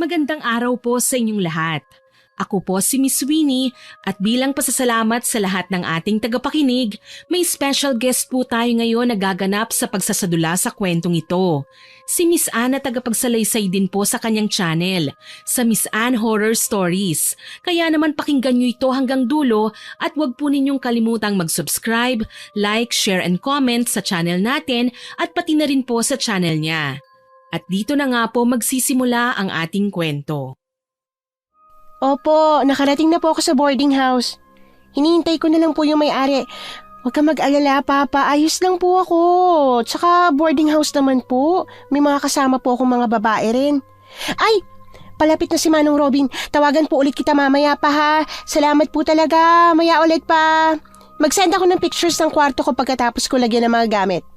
magandang araw po sa inyong lahat. Ako po si Miss Winnie at bilang pasasalamat sa lahat ng ating tagapakinig, may special guest po tayo ngayon na gaganap sa pagsasadula sa kwentong ito. Si Miss Ann na tagapagsalaysay din po sa kanyang channel, sa Miss Ann Horror Stories. Kaya naman pakinggan nyo ito hanggang dulo at huwag po ninyong kalimutang mag-subscribe, like, share and comment sa channel natin at pati na rin po sa channel niya. At dito na nga po magsisimula ang ating kwento. Opo, nakarating na po ako sa boarding house. Hinihintay ko na lang po yung may-ari. Huwag ka mag-alala, Papa. Ayos lang po ako. Tsaka boarding house naman po. May mga kasama po akong mga babae rin. Ay! Palapit na si Manong Robin. Tawagan po ulit kita mamaya pa ha. Salamat po talaga. Maya ulit pa. Mag-send ako ng pictures ng kwarto ko pagkatapos ko lagyan ng mga gamit.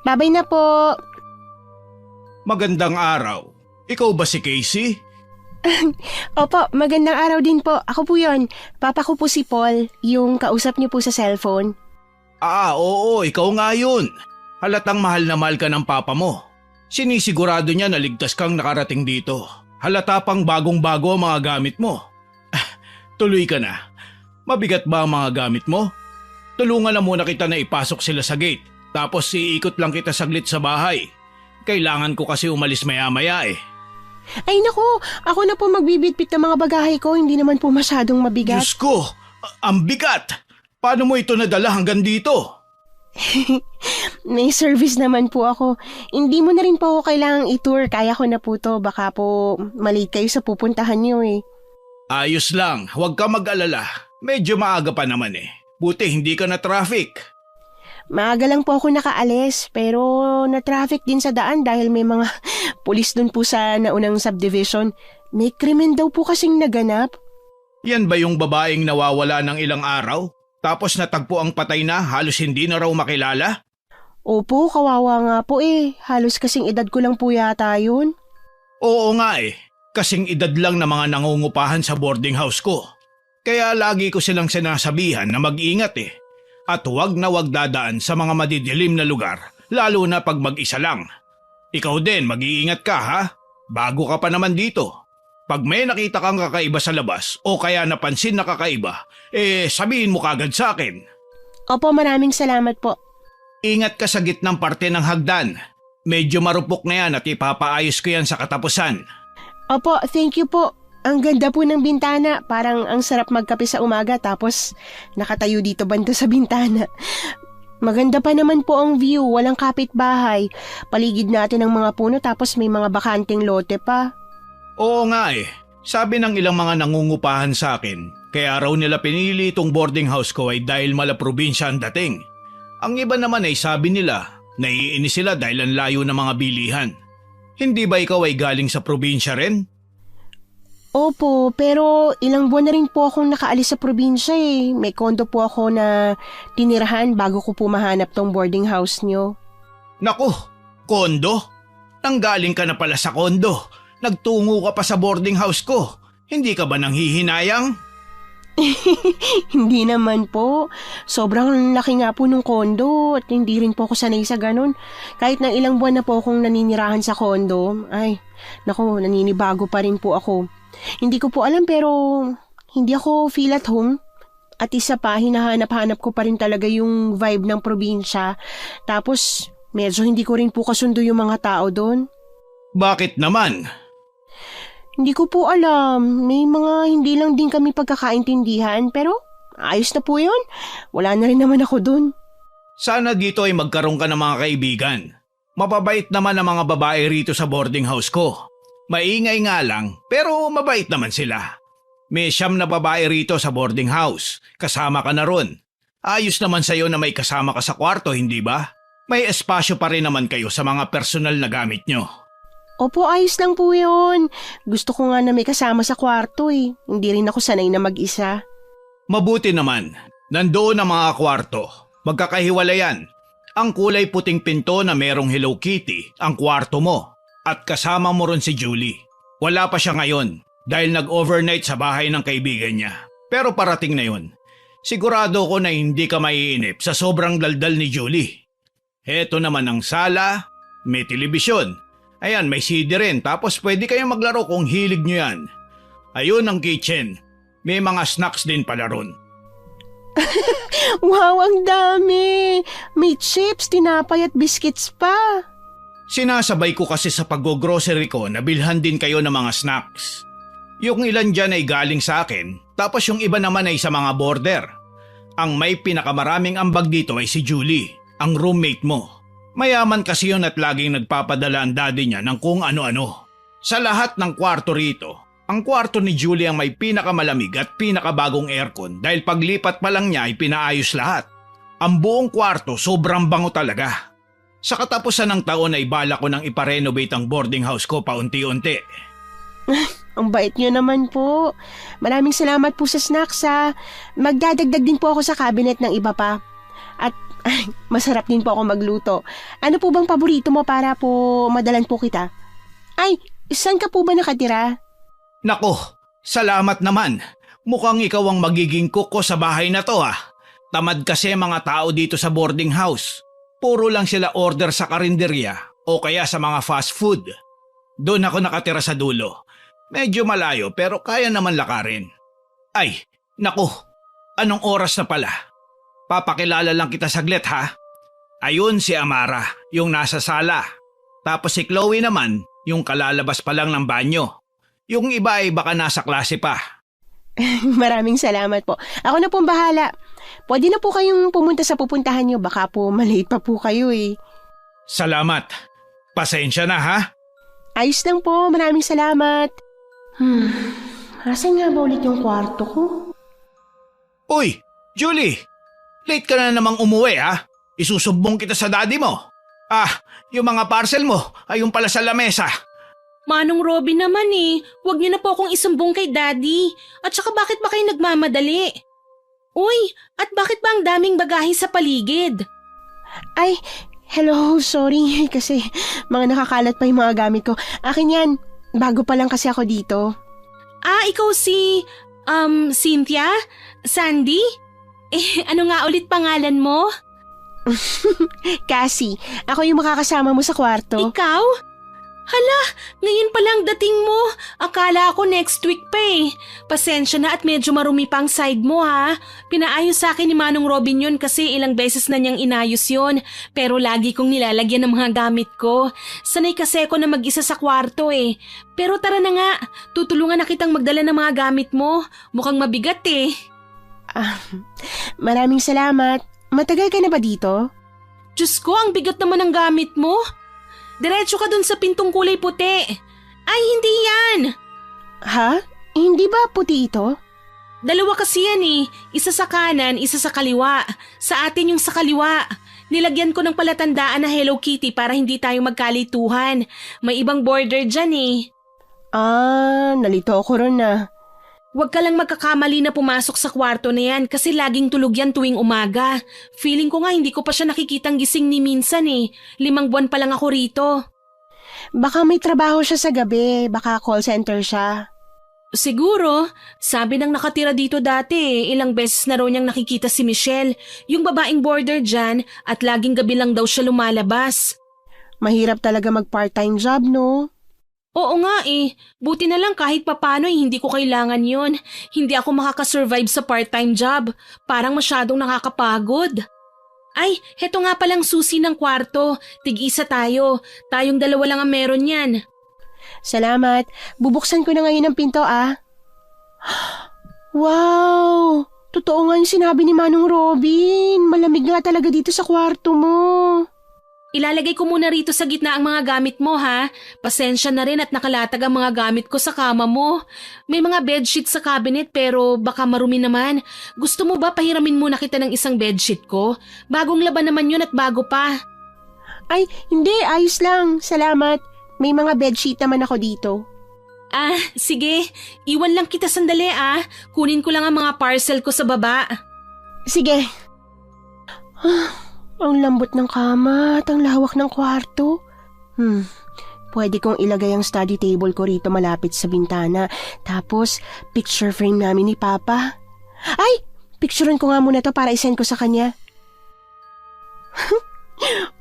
Babay na po. Magandang araw. Ikaw ba si Casey? Opo, magandang araw din po. Ako po yun. Papa ko po si Paul, yung kausap niyo po sa cellphone. Oo, ikaw nga yun. Halatang mahal na mahal ka ng papa mo. Sinisigurado niya na ligtas kang nakarating dito. Halata pang bagong-bago ang mga gamit mo. Tuloy ka na. Mabigat ba ang mga gamit mo? Tulungan na muna kita na ipasok sila sa gate. Tapos iikot lang kita saglit sa bahay. Kailangan ko kasi umalis maya-maya eh. Ay naku, ako na po magbibitbit ng mga bagahe ko, hindi naman po masyadong mabigat. Diyos ko, ang bigat! Paano mo ito nadala hanggang dito? May service naman po ako. Hindi mo na rin po ako kailangang i-tour, kaya ko na po to. Baka po malate kayo sa pupuntahan niyo eh. Ayos lang, huwag ka mag-alala. Medyo maaga pa naman eh. Buti hindi ka na traffic. Maaga lang po ako nakaalis, pero na-traffic din sa daan dahil may mga pulis dun po sa naunang subdivision. May krimen daw po kasing naganap. Yan ba yung babaeng nawawala ng ilang araw? Tapos natagpo ang patay na halos hindi na raw makilala? Opo, kawawa nga po eh. Halos kasing edad ko lang po yata yun. Oo nga eh. Kasing edad lang na mga nangungupahan sa boarding house ko. Kaya lagi ko silang sinasabihan na mag-ingat eh. At huwag na huwag dadaan sa mga madidilim na lugar, lalo na pag mag-isa lang. Ikaw din, mag-iingat ka ha? Bago ka pa naman dito. Pag may nakita kang kakaiba sa labas o kaya napansin na kakaiba, sabihin mo kagad sa akin. Opo, maraming salamat po. Ingat ka sa gitnang parte ng hagdan. Medyo marupok na yan at ipapaayos ko yan sa katapusan. Opo, thank you po. Ang ganda po ng bintana, parang ang sarap magkape sa umaga tapos nakatayo dito banda sa bintana. Maganda pa naman po ang view, walang kapitbahay. Paligid natin ng mga puno tapos may mga bakanting lote pa. Oo nga eh, sabi ng ilang mga nangungupahan sa akin, kaya raw nila pinili itong boarding house ko ay dahil mala probinsya ang dating. Ang iba naman ay sabi nila, naiinis sila dahil ang layo ng mga bilihan. Hindi ba ikaw ay galing sa probinsya rin? Opo, pero ilang buwan na rin po akong nakaalis sa probinsya eh. May kondo po ako na tinirahan bago ko po mahanap tong boarding house nyo. Naku, kondo? Nanggaling ka na pala sa kondo. Nagtungo ka pa sa boarding house ko. Hindi ka ba nanghihinayang? Hindi naman po. Sobrang laki nga po nung kondo at hindi rin po ako sanay sa ganun. Kahit na ilang buwan na po akong naninirahan sa kondo, ay, naku, naninibago pa rin po ako. Hindi ko po alam pero hindi ako feel at home. At isa pa, hinahanap-hanap ko pa rin talaga yung vibe ng probinsya. Tapos, medyo hindi ko rin po kasundo yung mga tao doon. Bakit naman? Hindi ko po alam. May mga hindi lang din kami pagkakaintindihan pero ayos na po yun. Wala na rin naman ako doon. Sana dito ay magkaroon ka ng mga kaibigan. Mapabait naman ang mga babae rito sa boarding house ko. Maingay nga lang, pero mabait naman sila. May 9 na babae rito sa boarding house. Kasama ka na ron. Ayos naman sa'yo na may kasama ka sa kwarto, hindi ba? May espasyo pa rin naman kayo sa mga personal na gamit nyo. Opo, ayos lang po yun. Gusto ko nga na may kasama sa kwarto eh. Hindi rin ako sanay na mag-isa. Mabuti naman. Nandoon ang mga kwarto. Magkakahiwalayan. Ang kulay puting pinto na merong Hello Kitty, ang kwarto mo. At kasama mo ron si Julie. Wala pa siya ngayon dahil nag-overnight sa bahay ng kaibigan niya. Pero parating na yun. Sigurado ko na hindi ka maiinip sa sobrang daldal ni Julie. Heto naman ang sala, may telebisyon. Ayan, may CD rin. Tapos pwede kayong maglaro kung hilig nyo yan. Ayun ang kitchen. May mga snacks din pala ron. Wow, ang dami! May chips, tinapay at biscuits pa. Sinasabay ko kasi sa pag-grocery ko na bilhan din kayo ng mga snacks. Yung ilan dyan ay galing sa akin, tapos yung iba naman ay sa mga border. Ang may pinakamaraming ambag dito ay si Julie, ang roommate mo. Mayaman kasi yun at laging nagpapadala ang daddy niya ng kung ano-ano. Sa lahat ng kwarto rito, ang kwarto ni Julie ang may pinakamalamig at pinakabagong aircon dahil paglipat pa lang niya ay pinaayos lahat. Ang buong kwarto sobrang bango talaga. Sa katapusan ng taon ay bala ko nang iparenovate ang boarding house ko paunti-unti. Ang bait niyo naman po. Maraming salamat po sa snacks ha. Magdadagdag din po ako sa cabinet ng iba pa. At masarap din po ako magluto. Ano po bang paborito mo para po madalan po kita? Ay, saan ka po ba nakatira? Nako, salamat naman. Mukhang ikaw ang magiging cook ko sa bahay na to ah. Tamad kasi mga tao dito sa boarding house. Puro lang sila order sa karinderya o kaya sa mga fast food. Doon ako nakatira sa dulo. Medyo malayo pero kaya naman lakarin. Ay, nako, anong oras na pala? Papakilala lang kita saglit ha. Ayun si Amara, yung nasa sala. Tapos si Chloe naman, yung kalalabas pa lang ng banyo. Yung iba ay baka nasa klase pa. Maraming salamat po. Ako na pong bahala. Pwede na po kayong pumunta sa pupuntahan nyo. Baka po malate pa po kayo eh. Salamat. Pasensya na ha. Ayos lang po. Maraming salamat. Asan nga ba ulit yung kwarto ko? Uy, Julie! Late ka na namang umuwi ha? Isusubong kita sa daddy mo. Yung mga parcel mo ay yung pala sa lamesa. Manong Robin naman huwag niyo na po akong isumbong kay Daddy. At saka bakit ba kayo nagmamadali? Uy, at bakit ba ang daming bagahe sa paligid? Ay, hello, sorry kasi mga nakakalat pa yung mga gamit ko. Akin yan, bago pa lang kasi ako dito. Ikaw si, Cynthia? Sandy? Ano nga ulit pangalan mo? Cassie, ako yung makakasama mo sa kwarto. Ikaw? Hala, ngayon pa lang dating mo. Akala ko next week pa Pasensya na at medyo marumi pa ang side mo ha. Pinaayos sa akin ni Manong Robin yun kasi ilang beses na niyang inayos yun. Pero lagi kong nilalagyan ng mga gamit ko. Sanay kasi ako na mag-isa sa kwarto Pero tara na nga, tutulungan na kitang magdala ng mga gamit mo. Mukhang mabigat Maraming salamat. Matagal ka na ba dito? Diyos ko, ang bigat naman ng gamit mo. Diretso ka dun sa pintong kulay puti. Ay, hindi yan. Ha? Hindi ba puti ito? Dalawa kasi yan Isa sa kanan, isa sa kaliwa. Sa atin yung sa kaliwa. Nilagyan ko ng palatandaan na Hello Kitty para hindi tayo magkalituhan. May ibang border dyan nalito ako ron na. Huwag ka lang magkakamali na pumasok sa kwarto na yan kasi laging tulog yan tuwing umaga. Feeling ko nga hindi ko pa siya nakikitang gising ni minsan 5 buwan pa lang ako rito. Baka may trabaho siya sa gabi, baka call center siya. Siguro, sabi ng nakatira dito dati ilang beses na raw niyang nakikita si Michelle, yung babaeng border dyan at laging gabi lang daw siya lumalabas. Mahirap talaga mag part-time job, no? Oo nga buti na lang kahit papano hindi ko kailangan yon. Hindi ako makakasurvive sa part-time job. Parang masyadong nakakapagod. Ay, heto nga palang susi ng kwarto. Tig-isa tayo. Tayong dalawa lang ang meron yan. Salamat. Bubuksan ko na ngayon ang pinto Wow! Totoo nga yung sinabi ni Manong Robin. Malamig nga talaga dito sa kwarto mo. Ilalagay ko muna rito sa gitna ang mga gamit mo ha. Pasensya na rin at nakalatag ang mga gamit ko sa kama mo. May mga bedsheet sa cabinet pero baka marumi naman. Gusto mo ba pahiramin muna kita ng isang bedsheet ko? Bagong laban naman yun at bago pa. Ay, hindi. Ayos lang. Salamat. May mga bedsheet naman ako dito. Sige. Iwan lang kita sandali Kunin ko lang ang mga parcel ko sa baba. Sige. Ang lambot ng kama at ang lawak ng kwarto. Pwede kong ilagay ang study table ko rito malapit sa bintana. Tapos, picture frame namin ni Papa. Ay! Picturean ko nga muna to para isend ko sa kanya.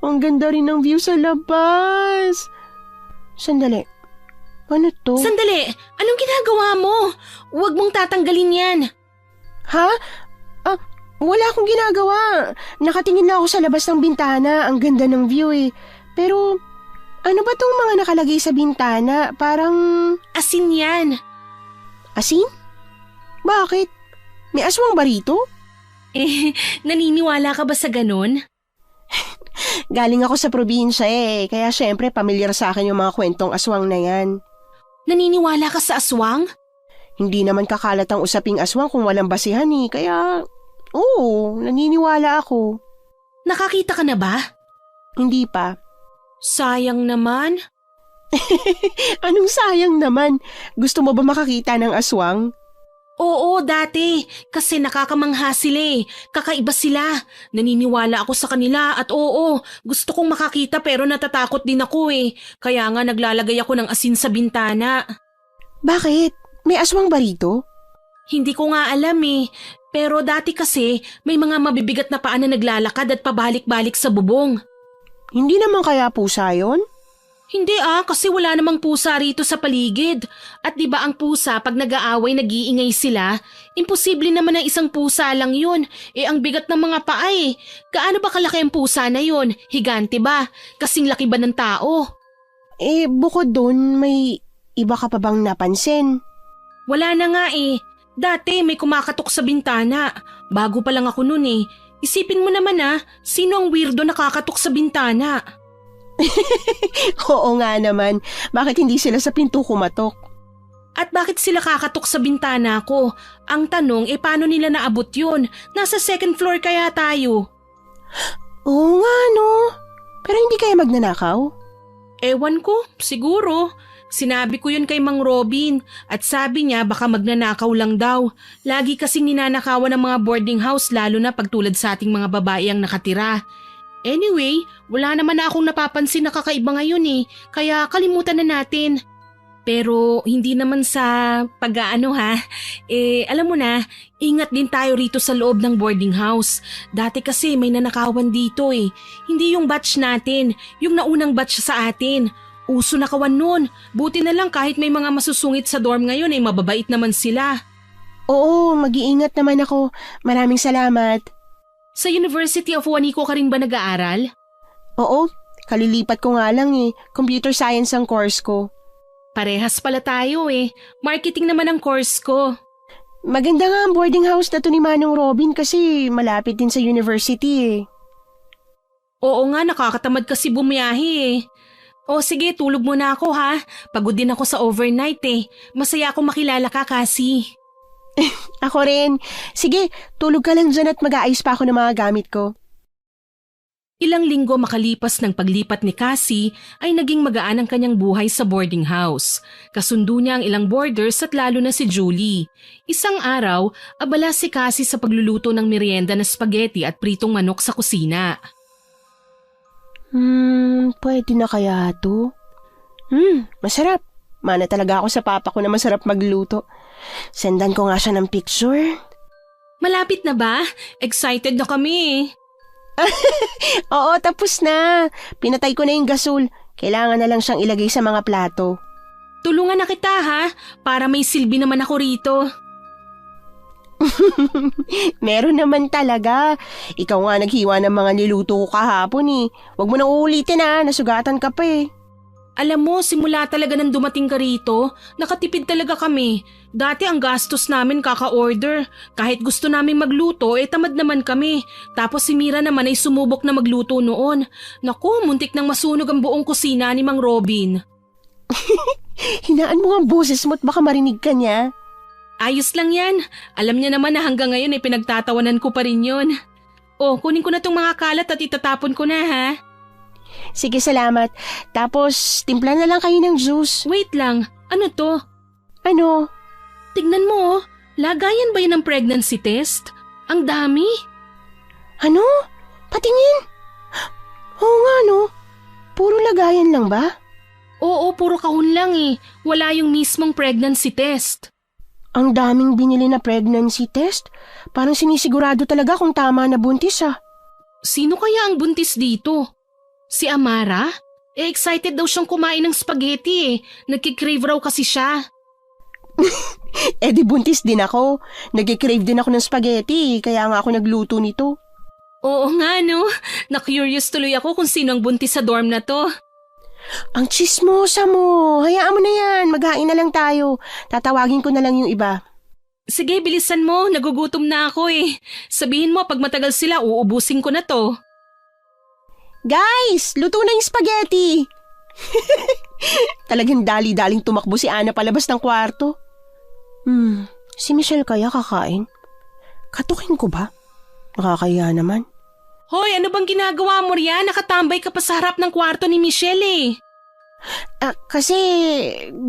Ang ganda rin ng view sa labas. Sandali. Ano to? Sandali! Anong ginagawa mo? Huwag mong tatanggalin yan. Ha? Wala akong ginagawa. Nakatingin lang ako sa labas ng bintana. Ang ganda ng view eh. Pero, ano ba tong mga nakalagay sa bintana? Parang... Asin yan. Asin? Bakit? May aswang ba rito? Naniniwala ka ba sa ganun? Galing ako sa probinsya eh. Kaya syempre, pamilyar sa akin yung mga kwentong aswang na yan. Naniniwala ka sa aswang? Hindi naman kakalat ang usaping aswang kung walang basihan eh. Kaya, oo, naniniwala ako. Nakakita ka na ba? Hindi pa. Sayang naman. Anong sayang naman? Gusto mo ba makakita ng aswang? Oo, dati. Kasi nakakamangha sila eh. Kakaiba sila. Naniniwala ako sa kanila at oo, gusto kong makakita pero natatakot din ako eh. Kaya nga naglalagay ako ng asin sa bintana. Bakit? May aswang ba rito? Hindi ko nga alam eh. Pero dati kasi may mga mabibigat na paa na naglalakad at pabalik-balik sa bubong. Hindi naman kaya pusa yun? Hindi kasi wala namang pusa rito sa paligid. At di ba ang pusa pag nag-aaway nag-iingay sila? Imposible naman ang isang pusa lang yun. Ang bigat ng mga paa eh. Gaano ba kalaki ang pusa na yun? Higante ba? Kasing laki ba ng tao? Bukod dun, may iba ka pa bang napansin? Wala na nga eh. Dati may kumakatok sa bintana. Bago pa lang ako nun eh. Isipin mo naman sino ang weirdo nakakatok sa bintana? Oo nga naman. Bakit hindi sila sa pinto kumatok? At bakit sila kakatok sa bintana ko? Ang tanong, paano nila naabot yun? Nasa second floor kaya tayo? Oo nga no. Pero hindi kaya magnanakaw? Ewan ko, siguro. Sinabi ko yun kay Mang Robin at sabi niya baka magnanakaw lang daw. Lagi kasing ninanakawan ng mga boarding house lalo na pagtulad sa ating mga babae ang nakatira. Anyway, wala naman na akong napapansin na kakaiba ngayon eh, kaya kalimutan na natin. Pero hindi naman sa pag-aano alam mo na, ingat din tayo rito sa loob ng boarding house. Dati kasi may nanakawan dito eh, hindi yung batch natin, yung naunang batch sa atin. Uso na kawan nun, buti na lang kahit may mga masusungit sa dorm ngayon mababait naman sila. Oo, mag-iingat naman ako. Maraming salamat. Sa University of Juanico ka rin ba nag-aaral? Oo, kalilipat ko nga lang eh. Computer science ang course ko. Parehas pala tayo eh. Marketing naman ang course ko. Maganda nga ang boarding house na to ni Manong Robin kasi malapit din sa university eh. Oo nga, nakakatamad kasi bumiyahe eh. O sige, tulog muna ako Pagod din ako sa overnight eh. Masaya akong makilala ka kasi. Ako rin. Sige, tulog ka lang dyan at mag-aayos pa ako ng mga gamit ko. Ilang linggo makalipas ng paglipat ni Cassie ay naging magaan ang kanyang buhay sa boarding house. Kasundo niya ang ilang boarders at lalo na si Julie. Isang araw, abala si Cassie sa pagluluto ng merienda na spaghetti at pritong manok sa kusina. Pwede na kaya to? Masarap. Mana talaga ako sa papa ko na masarap magluto. Sendan ko nga siya ng picture. Malapit na ba? Excited na kami. Oo, tapos na. Pinatay ko na yung gasol. Kailangan na lang siyang ilagay sa mga plato. Tulungan na kita para may silbi naman ako rito. Meron naman talaga. Ikaw nga naghiwa ng mga niluto ko kahapon eh. Huwag mo nang uulitin nasugatan ka pa eh. Alam mo, simula talaga nang dumating ka rito, nakatipid talaga kami. Dati ang gastos namin kaka-order. Kahit gusto namin magluto, tamad naman kami. Tapos si Mira naman ay sumubok na magluto noon. Naku, muntik nang masunog ang buong kusina ni Mang Robin. Hinaan mo ang boses mo at baka marinig ka niya. Ayos lang yan. Alam niya naman na hanggang ngayon pinagtatawanan ko pa rin yun. Kunin ko na tong mga kalat at itatapon ko na Sige, salamat. Tapos, timpla na lang kayo ng juice. Wait lang, ano to? Ano? Tignan mo, lagayan ba yun ng pregnancy test? Ang dami. Ano? Patingin? Oo nga no. Puro lagayan lang ba? Oo, puro kahon lang Wala yung mismong pregnancy test. Ang daming binili na pregnancy test. Parang sinisigurado talaga kung tama na buntis Sino kaya ang buntis dito? Si Amara? Excited daw siyang kumain ng spaghetti eh. Nagkikrave raw kasi siya. Di buntis din ako. Nag-crave din ako ng spaghetti, kaya nga ako nagluto nito. Oo nga no, na-curious tuloy ako kung sino ang buntis sa dorm na to. Ang tsismosa mo. Hayaan mo na yan. Maghain na lang tayo. Tatawagin ko na lang yung iba. Sige, bilisan mo. Nagugutom na ako eh. Sabihin mo, pag matagal sila, uubusin ko na to. Guys, luto na yung spaghetti. Talagang dali-daling tumakbo si Ana palabas ng kwarto. Si Michelle kaya kakain? Katukin ko ba? Nakakaya naman. Hoy, ano bang ginagawa mo riyan? Nakatambay ka pa sa harap ng kwarto ni Michelle eh. Kasi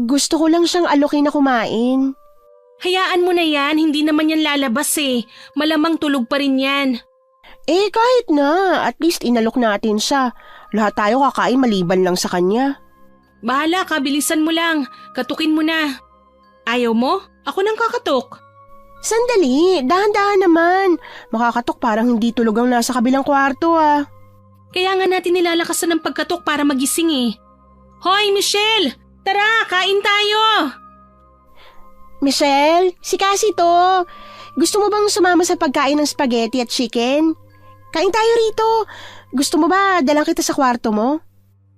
gusto ko lang siyang alokin na kumain. Hayaan mo na yan, hindi naman yan lalabas eh. Malamang tulog pa rin yan. Kahit na. At least inalok natin siya. Lahat tayo kakain maliban lang sa kanya. Bahala ka, bilisan mo lang. Katukin mo na. Ayaw mo? Ako nang kakatok. Sandali, dahan-dahan naman. Makakatok parang hindi tulog ang nasa kabilang kwarto ah. Kaya nga natin nilalakasan ng pagkatok para magising eh. Hoy, Michelle! Tara, kain tayo! Michelle, si Cassie to. Gusto mo bang sumama sa pagkain ng spaghetti at chicken? Kain tayo rito. Gusto mo ba dalang kita sa kwarto mo?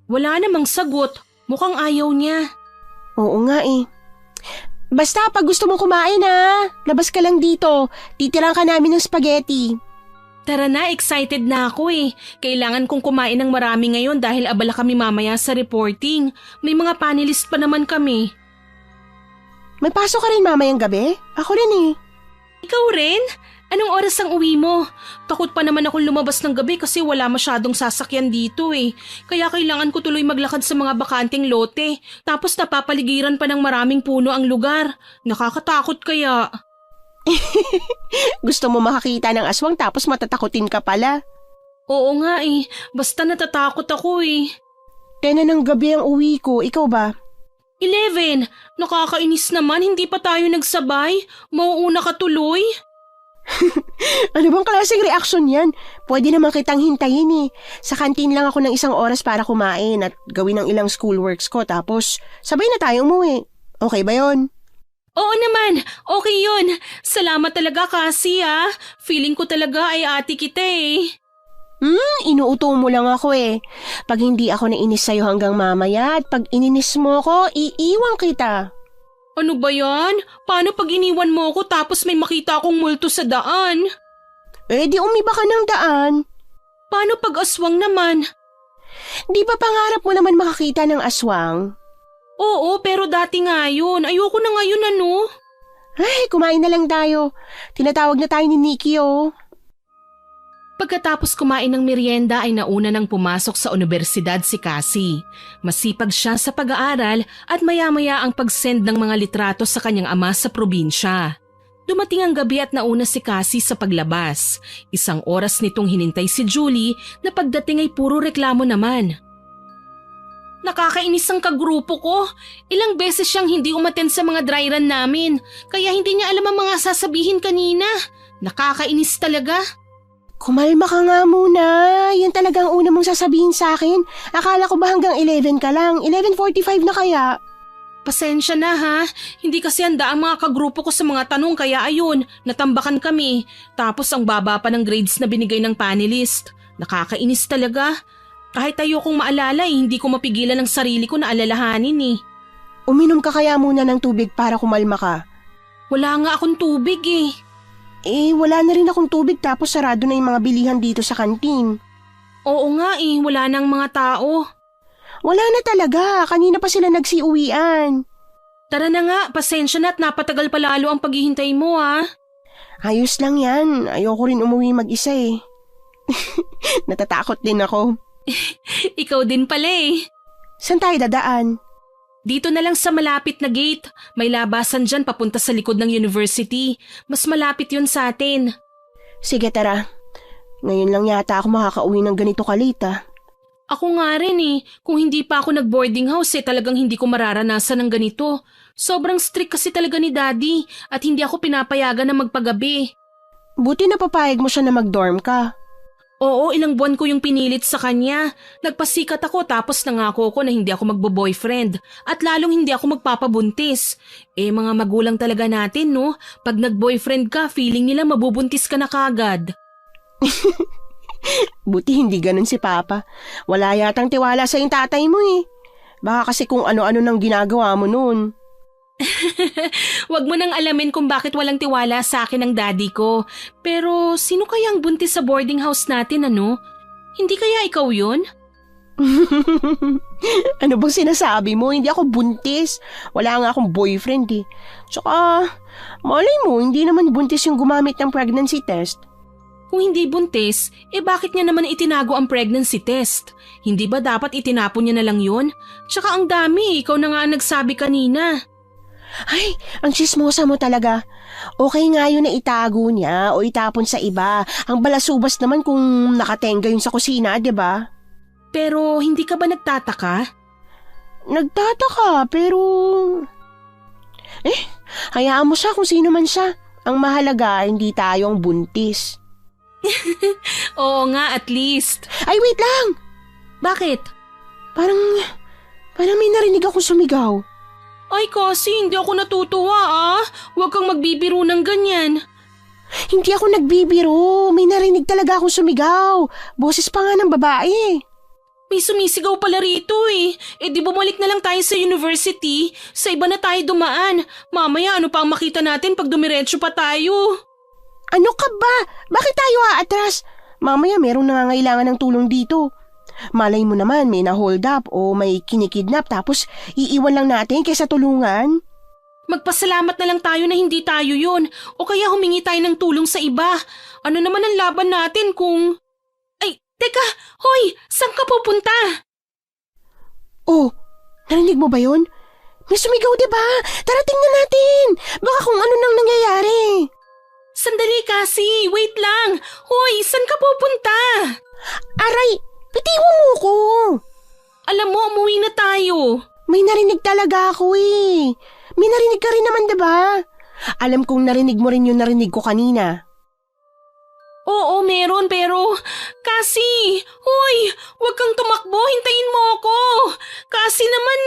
Wala namang sagot. Mukhang ayaw niya. Oo nga eh. Basta pag gusto mo kumain ha, labas ka lang dito. Titirang ka namin ng spaghetti. Tara na, excited na ako eh. Kailangan kong kumain ng marami ngayon dahil abala kami mamaya sa reporting. May mga panelist pa naman kami. May pasok ka rin mamayang gabi? Ako rin eh. Ikaw rin? Anong oras ang uwi mo? Takot pa naman akong lumabas ng gabi kasi wala masyadong sasakyan dito eh. Kaya kailangan ko tuloy maglakad sa mga bakanting lote. Tapos napapaligiran pa ng maraming puno ang lugar. Nakakatakot kaya. Gusto mo makakita ng aswang tapos matatakotin ka pala. Oo nga eh. Basta natatakot ako eh. 10 na ng gabi ang uwi ko. Ikaw ba? 11. Nakakainis naman. Hindi pa tayo nagsabay. Mauuna ka tuloy. Ano bang klaseng reaksyon yan? Pwede naman kitang hintayin eh. Sa kantin lang ako ng 1 oras para kumain at gawin ang ilang schoolworks ko tapos sabay na tayo umuwi. Okay ba yon? Oo naman, okay yun. Salamat talaga kasi ah. Feeling ko talaga ay ate kita eh. Inuuto mo lang ako eh. Pag hindi ako nainis sa'yo hanggang mamaya at pag ininis mo ko, iiwan kita. Ano ba yan? Paano pag iniwan mo ko tapos may makita akong multo sa daan? Di umiba ka ng daan. Paano pag aswang naman? Di ba pangarap mo naman makakita ng aswang? Oo, pero dati nga yun. Ayoko na ngayon ano. Ay, kumain na lang tayo. Tinatawag na tayo ni Nikki oh. Pagkatapos kumain ng merienda ay nauna nang pumasok sa universidad si Cassie. Masipag siya sa pag-aaral at maya-maya ang pag-send ng mga litrato sa kanyang ama sa probinsya. Dumating ang gabi at nauna si Cassie sa paglabas. 1 oras nitong hinintay si Julie na pagdating ay puro reklamo naman. Nakakainis ang kagrupo ko. Ilang beses siyang hindi umattend sa mga dry run namin. Kaya hindi niya alam ang mga sasabihin kanina. Nakakainis talaga. Kumalma ka nga muna. Yan talagang una mong sasabihin sa akin. Akala ko ba hanggang 11 ka lang? 11:45 na kaya? Pasensya na ha. Hindi kasi handa ang mga kagrupo ko sa mga tanong kaya ayun, natambakan kami. Tapos ang baba pa ng grades na binigay ng panelist. Nakakainis talaga. Kahit ayokong maalala hindi ko mapigilan ang sarili ko na alalahanin eh. Uminom ka kaya muna ng tubig para kumalma ka? Wala nga akong tubig eh. Wala na rin akong tubig tapos sarado na yung mga bilihan dito sa kantin. Oo nga eh, wala nang mga tao. Wala na talaga, kanina pa sila nagsiuwian. Tara na nga, pasensya na at napatagal pa lalo ang paghihintay mo ha. Ayos lang yan, ayoko rin umuwi mag-isa eh. Natatakot din ako. Ikaw din pala eh. Saan tayo dadaan? Dito na lang sa malapit na gate. May labasan dyan papunta sa likod ng university. Mas malapit yun sa atin. Sige tara. Ngayon lang yata ako makakauwi ng ganito kalita. Ako nga rin eh. Kung hindi pa ako nag-boarding house talagang hindi ko mararanasan ng ganito. Sobrang strict kasi talaga ni Daddy at hindi ako pinapayagan na magpagabi. Buti na papayag mo siya na mag-dorm ka. Oo, ilang buwan ko yung pinilit sa kanya. Nagpasikat ako tapos nangako ko na hindi ako magbo-boyfriend at lalong hindi ako magpapabuntis. Mga magulang talaga natin, no? Pag nag-boyfriend ka, feeling nila mabubuntis ka na kagad. Buti hindi ganun si Papa. Wala yatang tiwala sa yung tatay mo eh. Baka kasi kung ano-ano nang ginagawa mo noon. Wag mo nang alamin kung bakit walang tiwala sa akin ng daddy ko. Pero sino kayang buntis sa boarding house natin, ano? Hindi kaya ikaw yun? Ano bang sinasabi mo? Hindi ako buntis. Wala nga akong boyfriend eh. Tsaka, malay mo, hindi naman buntis yung gumamit ng pregnancy test. Kung hindi buntis, bakit niya naman itinago ang pregnancy test? Hindi ba dapat itinapon niya na lang yun? Tsaka ang dami, ikaw na nga ang nagsabi kanina. Ay, ang chismosa mo talaga. Okay nga yun na itago niya o itapon sa iba. Ang balasubas naman kung nakatenga yun sa kusina, di ba? Pero hindi ka ba nagtataka? Nagtataka, pero... hayaan mo siya kung sino man siya. Ang mahalaga, hindi tayo ang buntis. Oo nga, at least. Ay, wait lang! Bakit? Parang may narinig akong sumigaw. Ay kasi, hindi ako natutuwa Huwag kang magbibiro ng ganyan. Hindi ako nagbibiro. May narinig talaga akong sumigaw. Boses pa nga ng babae. May sumisigaw pala rito di bumalik na lang tayo sa university. Sa iba na tayo dumaan. Mamaya ano pa ang makita natin pag dumiretso pa tayo? Ano ka ba? Bakit tayo aatras? Mamaya merong nangangailangan ng tulong dito. Malay mo naman may na-hold up o may kinikidnap tapos iiwan lang natin kaysa tulungan. Magpasalamat na lang tayo na hindi tayo yun o kaya humingi tayo ng tulong sa iba. Ano naman ang laban natin kung... Ay, teka! Hoy! Saan ka pupunta? Oh, narinig mo ba yun? May sumigaw diba? Tara tingnan natin! Baka kung ano nang nangyayari. Sandali kasi! Wait lang! Hoy! Saan ka pupunta? Aray! Bitiwan mo ko! Alam mo, umuwi na tayo. May narinig talaga ako eh. May narinig ka rin naman diba? Alam kong narinig mo rin yung narinig ko kanina. Oo, meron pero... Kasi! Hoy! Huwag kang tumakbo! Hintayin mo ako! Kasi naman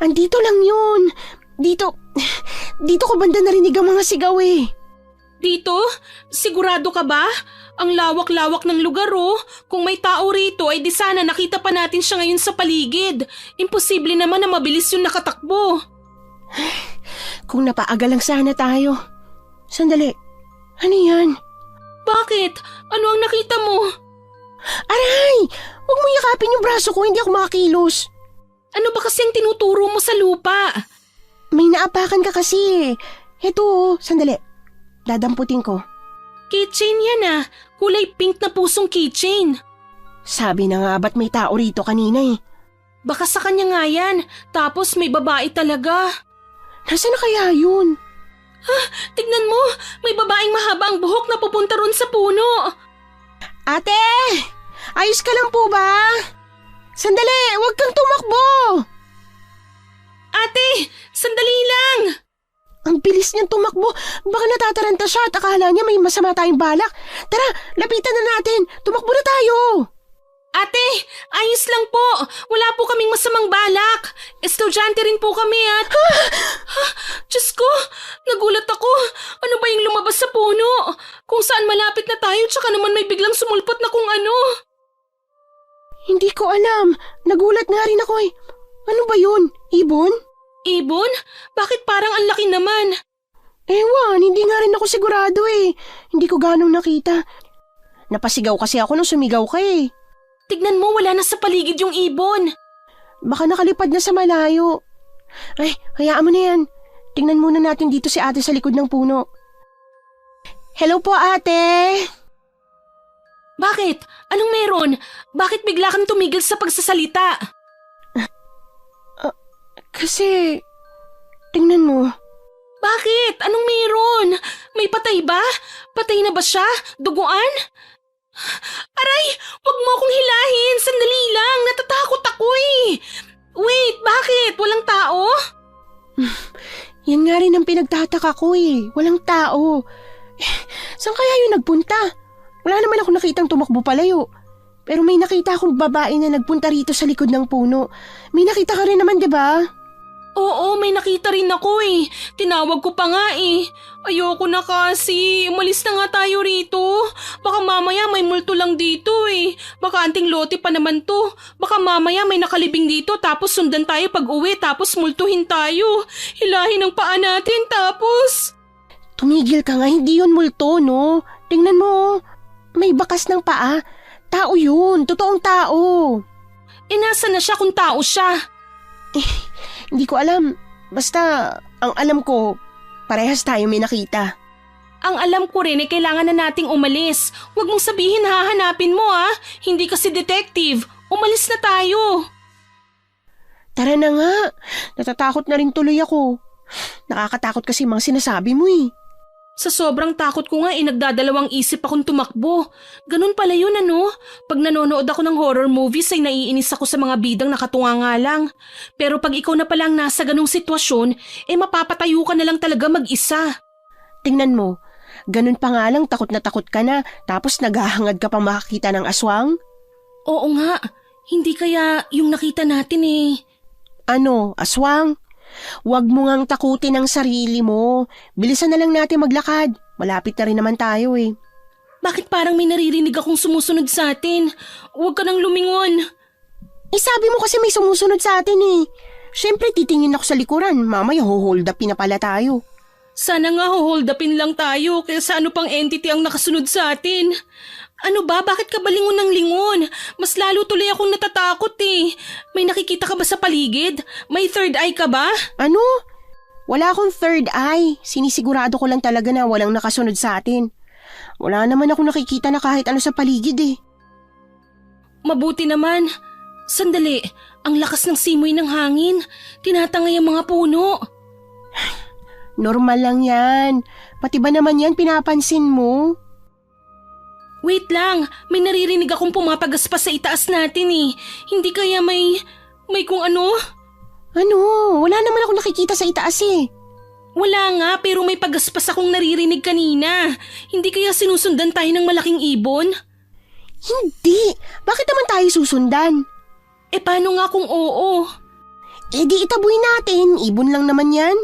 Andito lang yun. Dito ko banda narinig ang mga sigaw eh. Dito? Sigurado ka ba? Ang lawak-lawak ng lugar Kung may tao rito ay di sana nakita pa natin siya ngayon sa paligid. Imposible naman na mabilis yung nakatakbo. Kung napaagal lang sana tayo. Sandali. Ano yan? Bakit? Ano ang nakita mo? Aray! Huwag mo yakapin yung braso ko, hindi ako makakilos. Ano ba kasi ang tinuturo mo sa lupa? May naapakan ka kasi. Heto, sandali. Dadamputin ko. Keychain yan Kulay pink na pusong keychain. Sabi na nga ba't may tao rito kanina eh. Baka sa kanya nga yan. Tapos may babae talaga. Nasaan na kaya yun? Tignan mo, may babaeng mahaba ang buhok na pupunta ron sa puno. Ate! Ayos ka lang po ba? Sandali, huwag kang tumakbo! Ate, sandali lang! Ang bilis niyang tumakbo. Baka natataranta siya at akala niya may masama tayong balak. Tara, lapitan na natin. Tumakbo na tayo. Ate, ayos lang po. Wala po kaming masamang balak. Estudyante rin po kami at... Diyos ko, nagulat ako. Ano ba yung lumabas sa puno? Kung saan malapit na tayo tsaka naman may biglang sumulpot na kung ano. Hindi ko alam. Nagulat nga rin ako eh. Ano ba yun? Ibon? Ibon? Bakit parang ang laki naman? Ewan, hindi nga rin ako sigurado eh. Hindi ko ganong nakita. Napasigaw kasi ako nung sumigaw ka eh. Tignan mo, wala na sa paligid yung ibon. Baka nakalipad na sa malayo. Ay, hayaan mo na yan. Tingnan muna natin dito si ate sa likod ng puno. Hello po ate! Bakit? Anong meron? Bakit bigla kang tumigil sa pagsasalita? Kasi, tingnan mo. Bakit? Anong meron? May patay ba? Patay na ba siya? Duguan? Aray! Huwag mo akong hilahin! Sandali lang! Natatakot ako eh! Wait, bakit? Walang tao? Yan nga rin ang pinagtataka ko eh. Walang tao. Saan kaya yun nagpunta? Wala naman ako nakitang tumakbo palayo. Pero may nakita akong babae na nagpunta rito sa likod ng puno. May nakita ka rin naman, di ba? Oo, may nakita rin ako eh. Tinawag ko pa nga eh. Ayoko na kasi. Umalis na nga tayo rito. Baka mamaya may multo lang dito eh. Baka anting lote pa naman to. Baka mamaya may nakalibing dito tapos sundan tayo pag uwi tapos multuhin tayo. Hilahin ang paa natin tapos... Tumigil ka nga, hindi yun multo, no? Tingnan mo, may bakas ng paa. Tao yun, totoong tao. Nasa na siya kung tao siya? Hindi ko alam. Basta, ang alam ko, parehas tayo may nakita. Ang alam ko rin ay kailangan na nating umalis. Huwag mong sabihin hahanapin mo ah. Hindi kasi detective. Umalis na tayo. Tara na nga. Natatakot na rin tuloy ako. Nakakatakot kasi mga sinasabi mo eh. Sa sobrang takot ko nga nagdadalawang isip akong tumakbo. Ganun pala yun ano. Pag nanonood ako ng horror movies ay naiinis ako sa mga bidang nakatunga nga lang. Pero pag ikaw na palang nasa ganung sitwasyon, mapapatayo ka na lang talaga mag-isa. Tingnan mo, ganun pa nga lang takot na takot ka na tapos naghahangad ka pang makakita ng aswang? Oo nga, hindi kaya yung nakita natin eh. Ano, aswang? Huwag mo ngang takutin ang sarili mo. Bilisan na lang natin maglakad. Malapit na rin naman tayo eh. Bakit parang may naririnig akong sumusunod sa atin? Huwag ka nang lumingon. Sabi mo kasi may sumusunod sa atin eh. Siyempre titingin ako sa likuran. Mamaya hold upin na pala tayo. Sana nga hold upin lang tayo kaysa ano pang entity ang nakasunod sa atin. Ano ba? Bakit ka ba lingon ng lingon? Mas lalo tuloy akong natatakot eh. May nakikita ka ba sa paligid? May third eye ka ba? Ano? Wala akong third eye. Sinisigurado ko lang talaga na walang nakasunod sa atin. Wala naman ako nakikita na kahit ano sa paligid eh. Mabuti naman. Sandali, ang lakas ng simoy ng hangin. Tinatangay ang mga puno. Normal lang yan. Pati ba naman yan pinapansin mo? Wait lang, may naririnig akong pumapagaspas sa itaas natin eh. Hindi kaya may kung ano? Ano? Wala naman ako nakikita sa itaas eh. Wala nga, pero may pagaspas akong naririnig kanina. Hindi kaya sinusundan tayo ng malaking ibon? Hindi. Bakit naman tayo susundan? Paano nga kung oo? Di itaboy natin. Ibon lang naman yan.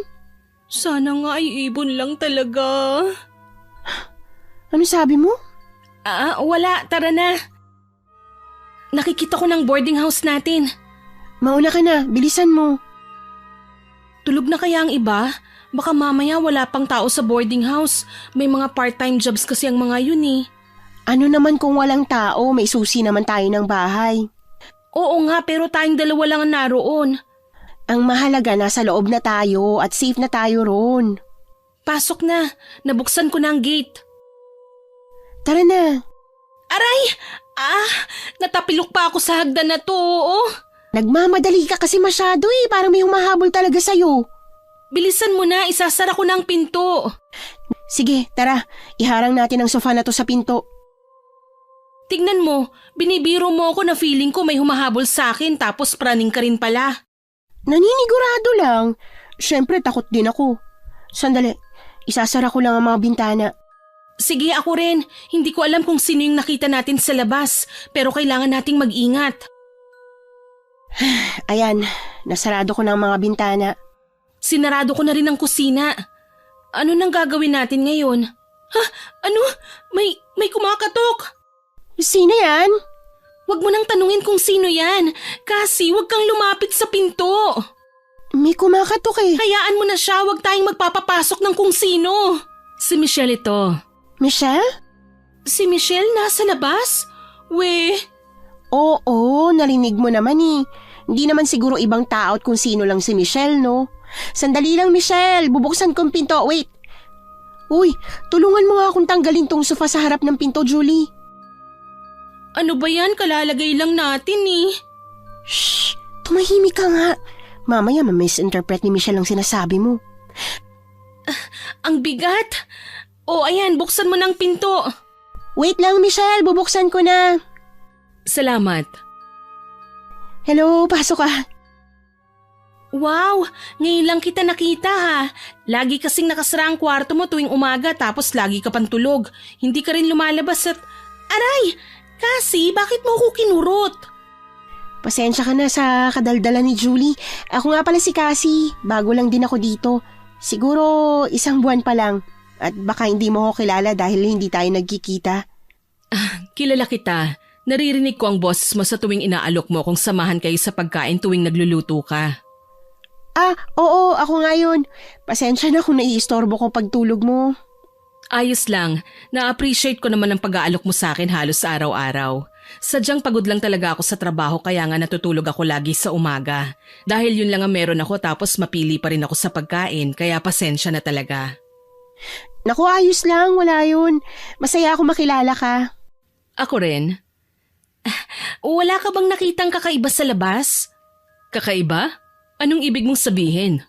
Sana nga ay ibon lang talaga. Ano sabi mo? Wala. Tara na. Nakikita ko ng boarding house natin. Mauna ka na. Bilisan mo. Tulog na kaya ang iba? Baka mamaya wala pang tao sa boarding house. May mga part-time jobs kasi ang mga yun eh. Ano naman kung walang tao? May susi naman tayo ng bahay. Oo nga, pero tayong dalawa lang ang naroon. Ang mahalaga nasa loob na tayo at safe na tayo ron. Pasok na. Nabuksan ko na ang gate. Tara na. Aray! Natapilok pa ako sa hagdan na to, oo. Nagmamadali ka kasi masyado eh. Parang may humahabol talaga sa'yo. Bilisan mo na, isasara ko na ang pinto. Sige, tara. Iharang natin ang sofa na to sa pinto. Tignan mo, binibiro mo ako na feeling ko may humahabol sa akin tapos praning ka rin pala. Naninigurado lang. Siyempre takot din ako. Sandali, isasara ko lang ang mga bintana. Sige, ako rin. Hindi ko alam kung sino yung nakita natin sa labas, pero kailangan nating mag-ingat. Ayan, nasarado ko na ang mga bintana. Sinarado ko na rin ang kusina. Ano nang gagawin natin ngayon? Ha? Ano? May kumakatok. Sino yan? Huwag mo nang tanungin kung sino yan. Kasi huwag kang lumapit sa pinto. May kumakatok eh. Hayaan mo na siya, huwag tayong magpapapasok ng kung sino. Si Michelle ito. Michelle? Si Michelle nasa labas? Oo, narinig mo naman eh. Hindi naman siguro ibang tao at kung sino lang si Michelle, no? Sandali lang, Michelle. Bubuksan kong pinto. Wait. Uy, tulungan mo nga akong tanggalin tong sofa sa harap ng pinto, Julie. Ano ba yan? Kalalagay lang natin eh. Shh! Tumahimik ka nga. Mamaya ma-misinterpret ni Michelle ang sinasabi mo. Ang bigat. Ayan, buksan mo ng pinto. Wait lang, Michelle. Bubuksan ko na. Salamat. Hello, pasok ka. Wow! Ngayon lang kita nakita ha. Lagi kasing nakasara ang kwarto mo tuwing umaga tapos lagi ka pang tulog. Hindi ka rin lumalabas at... Aray! Kasi bakit mo ako kinurot? Pasensya ka na sa kadaldala ni Julie. Ako nga pala si Cassie. Bago lang din ako dito. Siguro 1 buwan pa lang. At baka hindi mo ako kilala dahil hindi tayo nagkikita. Kilala kita. Naririnig ko ang boses mo sa tuwing inaalok mo kung samahan kayo sa pagkain tuwing nagluluto ka. Oo, ako nga yun. Pasensya na kung naiistorbo ko pagtulog mo. Ayos lang. Na-appreciate ko naman ang pag-aalok mo sa akin halos araw-araw. Sadyang pagod lang talaga ako sa trabaho kaya nga natutulog ako lagi sa umaga. Dahil yun lang ang meron ako tapos mapili pa rin ako sa pagkain kaya pasensya na talaga. Naku, ayos lang. Wala yun. Masaya ako makilala ka. Ako rin. Wala ka bang nakitang kakaiba sa labas? Kakaiba? Anong ibig mong sabihin?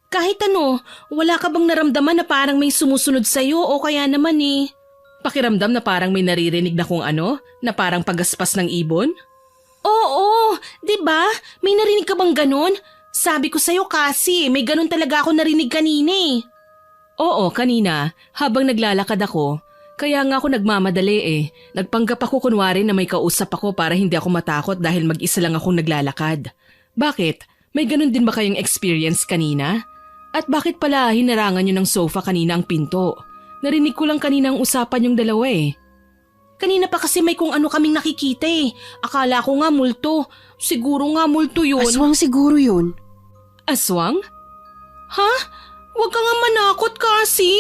Kahit ano, wala ka bang naramdaman na parang may sumusunod sa'yo o kaya naman pakiramdam na parang may naririnig na kung ano, na parang pagaspas ng ibon? Oo, 'di ba? May narinig ka bang ganun? Sabi ko sa'yo kasi, may ganun talaga ako narinig kanina Oo, kanina, habang naglalakad ako. Kaya nga ako nagmamadali Nagpanggap ako kunwari na may kausap ako para hindi ako matakot dahil mag-isa lang akong naglalakad. Bakit? May ganun din ba kayong experience kanina? At bakit pala hinarangan nyo ng sofa kanina ang pinto? Narinig ko lang kanina ang usapan yung dalawa Kanina pa kasi may kung ano kaming nakikita Akala ko nga multo. Siguro nga multo yun. Aswang siguro yun. Aswang? Ha? Huwag ka nga manakot kasi.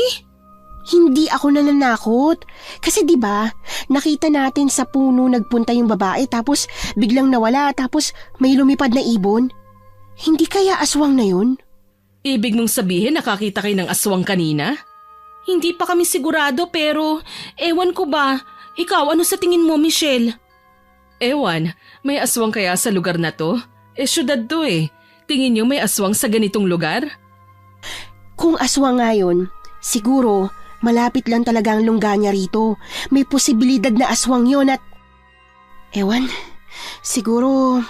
Hindi ako nananakot. Kasi 'di ba, nakita natin sa puno nagpunta yung babae tapos biglang nawala tapos may lumipad na ibon. Hindi kaya aswang na yun? Ibig mong sabihin nakakita kayo ng aswang kanina? Hindi pa kami sigurado pero ewan ko ba. Ikaw, ano sa tingin mo, Michelle? Ewan, may aswang kaya sa lugar na to? Syudad to Tingin niyo may aswang sa ganitong lugar? Kung aswang nga yun, siguro malapit lang talaga ang lungga niya rito. May posibilidad na aswang yun at... Ewan, siguro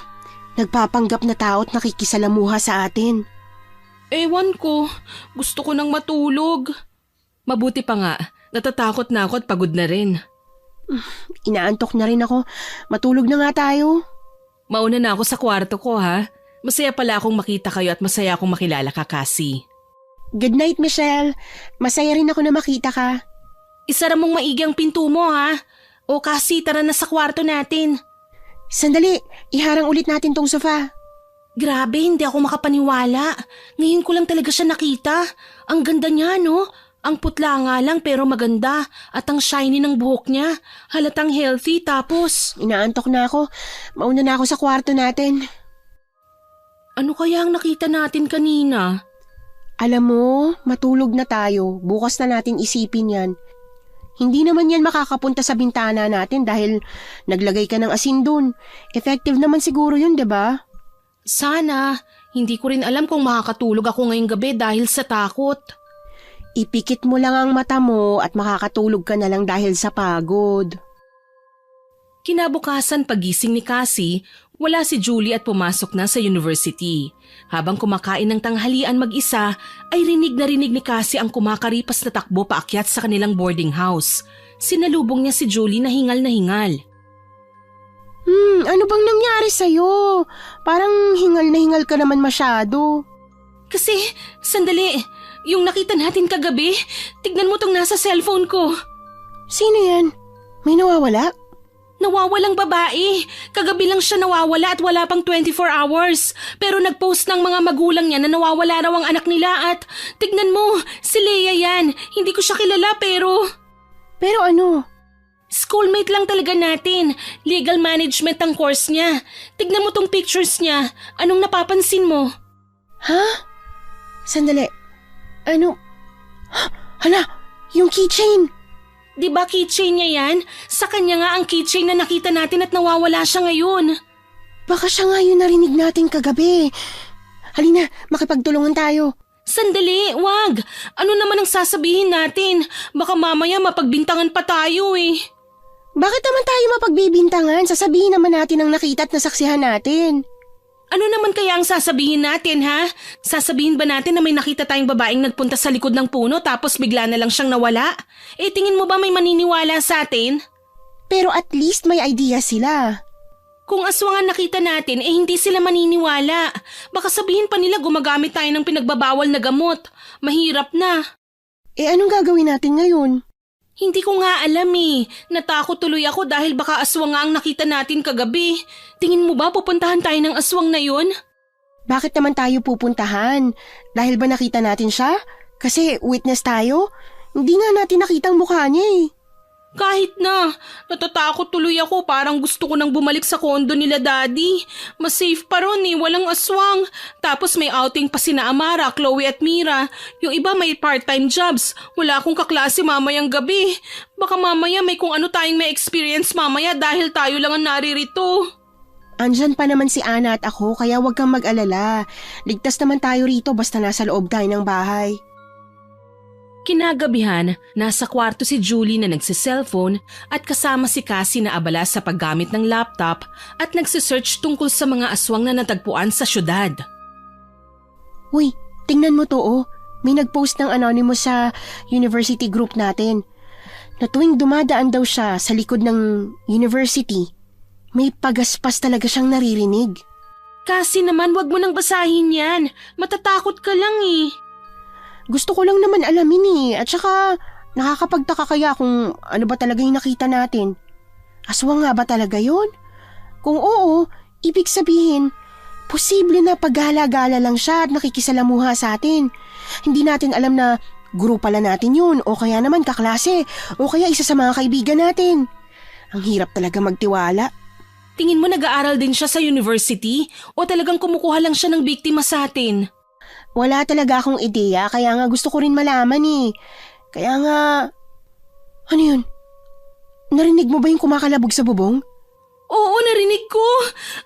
nagpapanggap na tao at nakikisalamuha sa atin. Ewan ko, gusto ko nang matulog. Mabuti pa nga, natatakot na ako at pagod na rin. Inaantok na rin ako. Matulog na nga tayo. Mauna na ako sa kwarto ko ha. Masaya pala akong makita kayo at masaya akong makilala ka, Cassie. Good night, Michelle. Masaya rin ako na makita ka. Isara mong maigi ang pinto mo ha. O Cassie, tara na sa kwarto natin. Sandali, iharang ulit natin tong sofa. Grabe, hindi ako makapaniwala. Ngayon ko lang talaga siya nakita. Ang ganda niya, no? Ang putla nga lang pero maganda. At ang shiny ng buhok niya. Halatang healthy tapos... Inaantok na ako. Mauna na ako sa kwarto natin. Ano kaya ang nakita natin kanina? Alam mo, matulog na tayo. Bukas na natin isipin yan. Hindi naman yan makakapunta sa bintana natin dahil naglagay ka ng asin dun. Effective naman siguro yun, 'di ba? Sana. Hindi ko rin alam kung makakatulog ako ngayong gabi dahil sa takot. Ipikit mo lang ang mata mo at makakatulog ka na lang dahil sa pagod. Kinabukasan pagising ni Cassie, wala si Julie at pumasok na sa university. Habang kumakain ng tanghalian mag-isa, ay rinig ni Cassie ang kumakaripas na takbo paakyat sa kanilang boarding house. Sinalubong niya si Julie na hingal na hingal. Ano bang nangyari sa'yo? Parang hingal na hingal ka naman masyado. Kasi, sandali, yung nakita natin kagabi, tignan mo tong nasa cellphone ko. Sino yan? May nawawala? Nawawalang babae. Kagabi lang siya nawawala at wala pang 24 hours. Pero nagpost ng mga magulang niya na nawawala raw ang anak nila at tignan mo, si Leia yan. Hindi ko siya kilala pero... Pero ano? Schoolmate lang talaga natin. Legal management ang course niya. Tignan mo tong pictures niya. Anong napapansin mo? Ha? Sandali. Ano? Hala, yung keychain. Di ba keychain niya yan? Sa kanya nga ang keychain na nakita natin at nawawala siya ngayon. Baka siya nga yung narinig natin kagabi. Halina, makipagtulungan tayo. Sandali, wag. Ano naman ang sasabihin natin? Baka mamaya mapagbintangan pa tayo Bakit naman tayo mapagbibintangan? Sasabihin naman natin ang nakita at nasaksihan natin. Ano naman kaya ang sasabihin natin, ha? Sasabihin ba natin na may nakita tayong babaeng nagpunta sa likod ng puno tapos bigla na lang siyang nawala? Tingin mo ba may maniniwala sa atin? Pero at least may idea sila. Kung aswang ang nakita natin, hindi sila maniniwala. Baka sabihin pa nila gumagamit tayo ng pinagbabawal na gamot. Mahirap na. Anong gagawin natin ngayon? Hindi ko nga alam Natakot tuloy ako dahil baka aswang nga ang nakita natin kagabi. Tingin mo ba pupuntahan tayo ng aswang na yun? Bakit naman tayo pupuntahan? Dahil ba nakita natin siya? Kasi witness tayo? Hindi nga natin nakita ang mukha niya Kahit na, natatakot tuloy ako, parang gusto ko nang bumalik sa kondo nila daddy. Mas safe pa ron walang aswang. Tapos may outing pa sina Amara, Chloe at Mira. Yung iba may part-time jobs. Wala akong kaklase mamayang gabi. Baka mamaya may kung ano tayong may experience mamaya dahil tayo lang ang naririto. Andyan pa naman si Ana at ako kaya huwag kang mag-alala. Ligtas naman tayo rito basta nasa loob tayo ng bahay. Kinagabihan, nasa kwarto si Julie na nagsiselfone at kasama si Cassie na abala sa paggamit ng laptop at nagsisearch tungkol sa mga aswang na natagpuan sa syudad. Uy, tingnan mo to May nagpost ng anonymous sa university group natin. Na tuwing dumadaan daw siya sa likod ng university, may pagaspas talaga siyang naririnig. Cassie naman, wag mo nang basahin yan. Matatakot ka lang Gusto ko lang naman alamin at saka nakakapagtaka kaya kung ano ba talaga yung nakita natin. Aswang nga ba talaga yon? Kung oo, ibig sabihin, posible na paggala-gala lang siya at nakikisalamuha sa atin. Hindi natin alam na guro pala natin yun o kaya naman kaklase o kaya isa sa mga kaibigan natin. Ang hirap talaga magtiwala. Tingin mo nag-aaral din siya sa university o talagang kumukuha lang siya ng biktima sa atin? Wala talaga akong ideya kaya nga gusto ko rin malaman Kaya nga... Ano yun? Narinig mo ba yung kumakalabog sa bubong? Oo, narinig ko.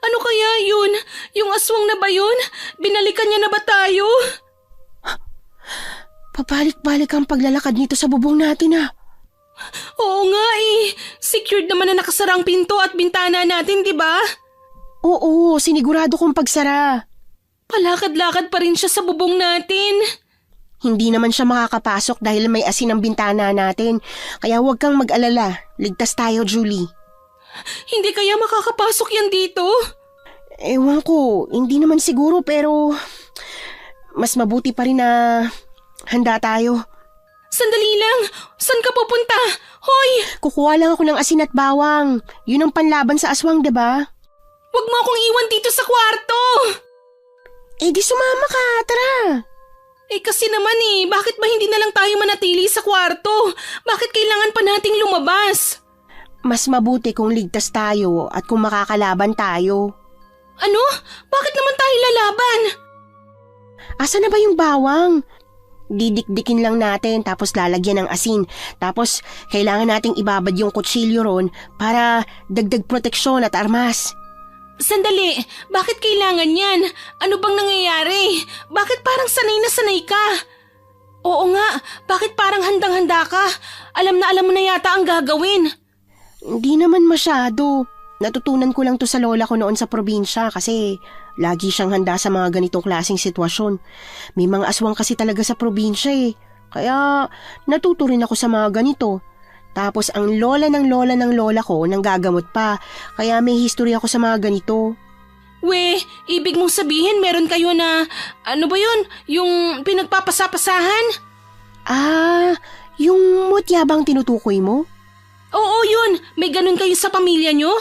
Ano kaya yun? Yung aswang na ba yun? Binalikan niya na ba tayo? Pabalik-balik ang paglalakad nito sa bubong natin Oo nga Secured naman na nakasarang pinto at bintana natin, di ba? Oo, sinigurado kong pagsara. Palakad-lakad pa rin siya sa bubong natin. Hindi naman siya makakapasok dahil may asin ang bintana natin. Kaya huwag kang mag-alala. Ligtas tayo, Julie. Hindi kaya makakapasok yan dito? Ewan ko, hindi naman siguro pero mas mabuti pa rin na handa tayo. Sandali lang! Saan ka pupunta? Hoy! Kukuha lang ako ng asin at bawang. Yun ang panlaban sa aswang, diba? Huwag mo akong iwan dito sa kwarto! Di sumama ka, tara. Kasi naman bakit ba hindi na lang tayo manatili sa kwarto? Bakit kailangan pa nating lumabas? Mas mabuti kung ligtas tayo at kung makakalaban tayo. Ano? Bakit naman tayo lalaban? Asa na ba yung bawang? Didikdikin lang natin tapos lalagyan ng asin. Tapos kailangan nating ibabad yung kutsilyo ron para dagdag proteksyon at armas. Sandali, bakit kailangan yan? Ano bang nangyayari? Bakit parang sanay na sanay ka? Oo nga, bakit parang handang-handa ka? Alam mo na yata ang gagawin. Hindi naman masyado. Natutunan ko lang to sa lola ko noon sa probinsya kasi lagi siyang handa sa mga ganitong klaseng sitwasyon. May mga aswang kasi talaga sa probinsya Kaya natuto rin ako sa mga ganito. Tapos ang lola ng lola ko nanggagamot pa. Kaya may history ako sa mga ganito. Ibig mong sabihin meron kayo na, ano ba yun? Yung pinagpapasapasahan? Yung mutya bang tinutukoy mo? Oo yun, may ganun kayo sa pamilya nyo?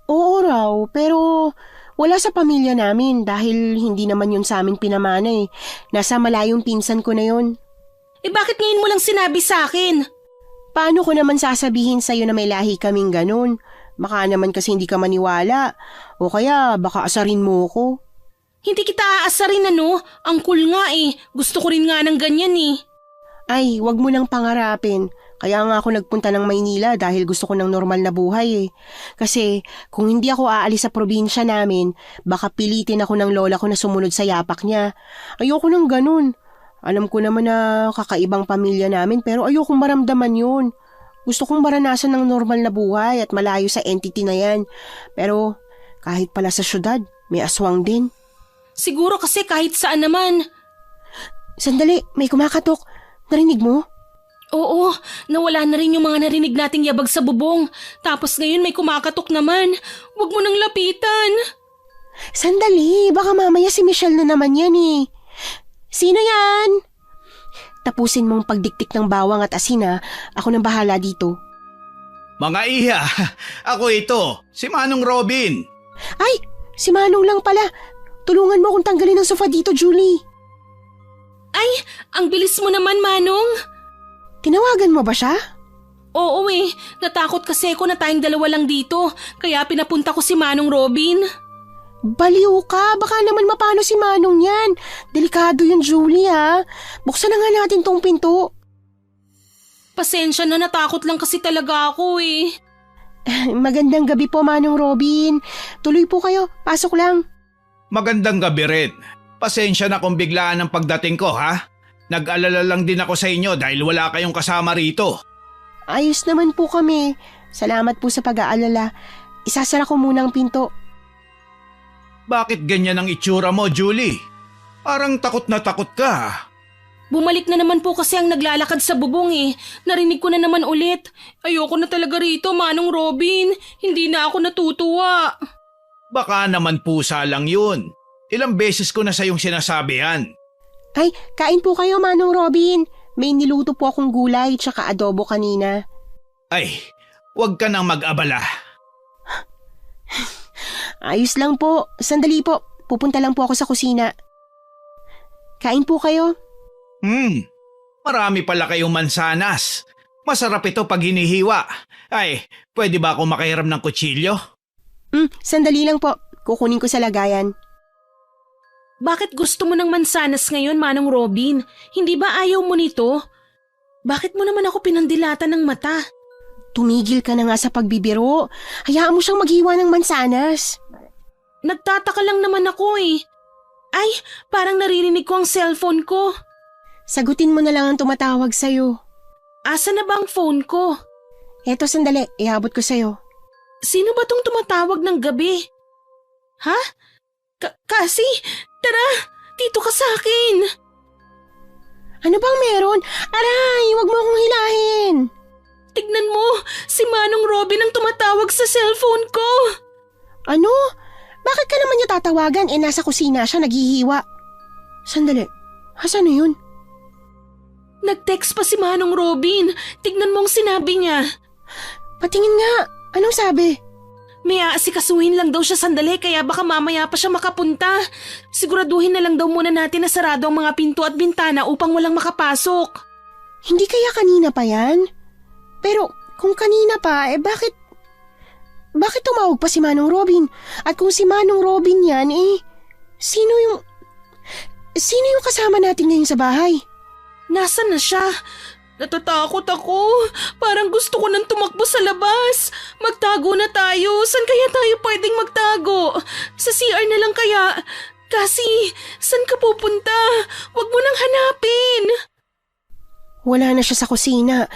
Oo raw, pero wala sa pamilya namin dahil hindi naman yun sa amin pinamana Nasa malayong pinsan ko na yun. Bakit ngayon mo lang sinabi sa akin? Paano ko naman sasabihin sa'yo na may lahi kaming ganun? Baka naman kasi hindi ka maniwala. O kaya baka asarin mo ko. Hindi kita aasarin Ang cool nga Gusto ko rin nga ng ganyan Ay, wag mo nang pangarapin. Kaya nga ako nagpunta ng Maynila dahil gusto ko ng normal na buhay Kasi kung hindi ako aalis sa probinsya namin, baka pilitin ako ng lola ko na sumunod sa yapak niya. Ayoko ng ganun. Alam ko naman na kakaibang pamilya namin pero ayokong maramdaman yun. Gusto kong maranasan ng normal na buhay at malayo sa entity na yan. Pero kahit pala sa syudad, May aswang din. Siguro kasi kahit saan naman. Sandali, may kumakatok. Narinig mo? Oo, nawala na rin yung mga narinig nating yabag sa bubong. Tapos ngayon may kumakatok naman. Huwag mo nang lapitan. Sandali, baka mamaya si Michelle na naman yan eh. Sino yan? Tapusin mong pagdiktik ng bawang at asin ha. Ako nang bahala dito. Mga iha, ako ito, si Manong Robin. Ay, si Manong lang pala. Tulungan mo akong tanggalin ng sofa dito, Julie. Ay, ang bilis mo naman, Manong. Tinawagan mo ba siya? Oo eh, natakot kasi ako na tayong dalawa lang dito. Kaya pinapunta ko si Manong Robin. Baliw ka, baka naman mapano si Manong yan. Delikado yun, Julie ha. Buksan na nga natin tong pinto. Pasensya na, natakot lang kasi talaga ako eh. Magandang gabi po, Manong Robin. Tuloy po kayo, pasok lang. Magandang gabi rin. Pasensya na kung biglaan ang pagdating ko ha. Nag-alala lang din ako sa inyo dahil wala kayong kasama rito. Ayos naman po kami. Salamat po sa pag-aalala. Isasara ko muna ang pinto. Bakit ganyan ang itsura mo, Julie? Parang takot na takot ka. Bumalik na naman po kasi ang naglalakad sa bubong eh. Narinig ko na naman ulit. Ayoko na talaga rito, Manong Robin. Hindi na ako natutuwa. Baka naman pusa lang yun. Ilang beses ko na sa iyong sinasabi yan. Ay, kain po kayo, Manong Robin. May niluto po akong gulay tsaka adobo kanina. Ay, huwag ka nang mag-abala. Ayos lang po. Sandali po. Pupunta lang po ako sa kusina. Kain po kayo. Marami pala kayong mansanas. Masarap ito pag hinihiwa. Ay, pwede ba ako makahiram ng kutsilyo? Sandali lang po. Kukunin ko sa lagayan. Bakit gusto mo ng mansanas ngayon, Manong Robin? Hindi ba ayaw mo nito? Bakit mo naman ako pinandilatan ng mata? Tumigil ka na nga sa pagbibiro. Hayaan mo siyang maghiwa ng mansanas. Nagtataka lang naman ako eh. Ay, parang naririnig ko ang cellphone ko. Sagutin mo na lang ang tumatawag sa'yo. Asa na ba ang phone ko? Eto sandali, iabot ko sa'yo. Sino ba tong tumatawag ng gabi? Ha? Kasi, tara, dito ka sa akin. Ano bang meron? Aray, wag mo akong hilahin. Tignan mo, si Manong Robin ang tumatawag sa cellphone ko. Ano? Bakit ka naman niya tatawagan? Nasa kusina siya, naghihiwa. Sandali, asan na yun? Nag-text pa si Manong Robin. Tignan mo ang sinabi niya. Patingin nga, anong sabi? May aasikasuhin lang daw siya sandali kaya baka mamaya pa siya makapunta. Siguraduhin na lang daw muna natin na sarado ang mga pinto at bintana upang walang makapasok. Hindi kaya kanina pa yan? Pero kung kanina pa, bakit tumawag pa si Manong Robin? At kung si Manong Robin yan, sino yung kasama natin ngayon sa bahay? Nasaan na siya? Natatakot ako. Parang gusto ko nang tumakbo sa labas. Magtago na tayo. Saan kaya tayo pwedeng magtago? Sa CR na lang kaya? Kasi, saan ka pupunta? Huwag mo nang hanapin. Wala na siya sa kusina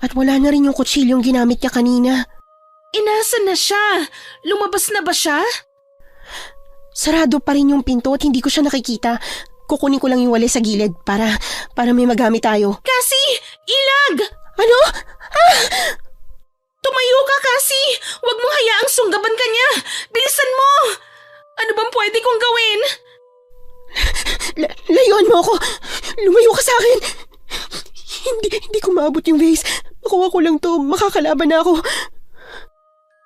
at wala na rin yung kutsilyong ginamit niya kanina. Nasaan na siya? Lumabas na ba siya? Sarado pa rin yung pinto at hindi ko siya nakikita. Kukunin ko lang yung wali sa gilid para may magamit tayo. Kasi, ilag! Ano? Tumayo ka, Kasi! Huwag mong hayaang sunggaban ka niya! Bilisan mo! Ano bang pwede kong gawin? Layuan mo ako! Lumayo ka sa akin! Hindi ko maabot yung vase. Makuha ko lang to. Makakalaban na ako.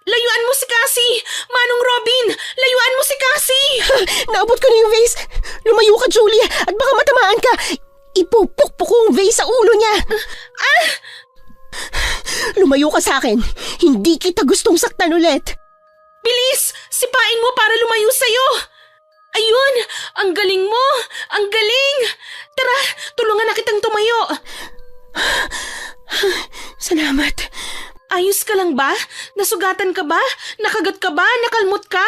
Layuan mo si Kasi! Manong Robin! Layuan mo si Kasi! Naabot ko na yung vase! Lumayo ka, Julie! At baka matamaan ka! Ipupukpuk ko yung vase sa ulo niya! Lumayo ka sa akin! Hindi kita gustong saktan ulit! Bilis! Sipain mo para lumayo sa'yo! Ayun! Ang galing mo! Ang galing! Tara! Tulungan na kitang tumayo! Salamat! Ayos ka lang ba? Nasugatan ka ba? Nakagat ka ba? Nakalmot ka?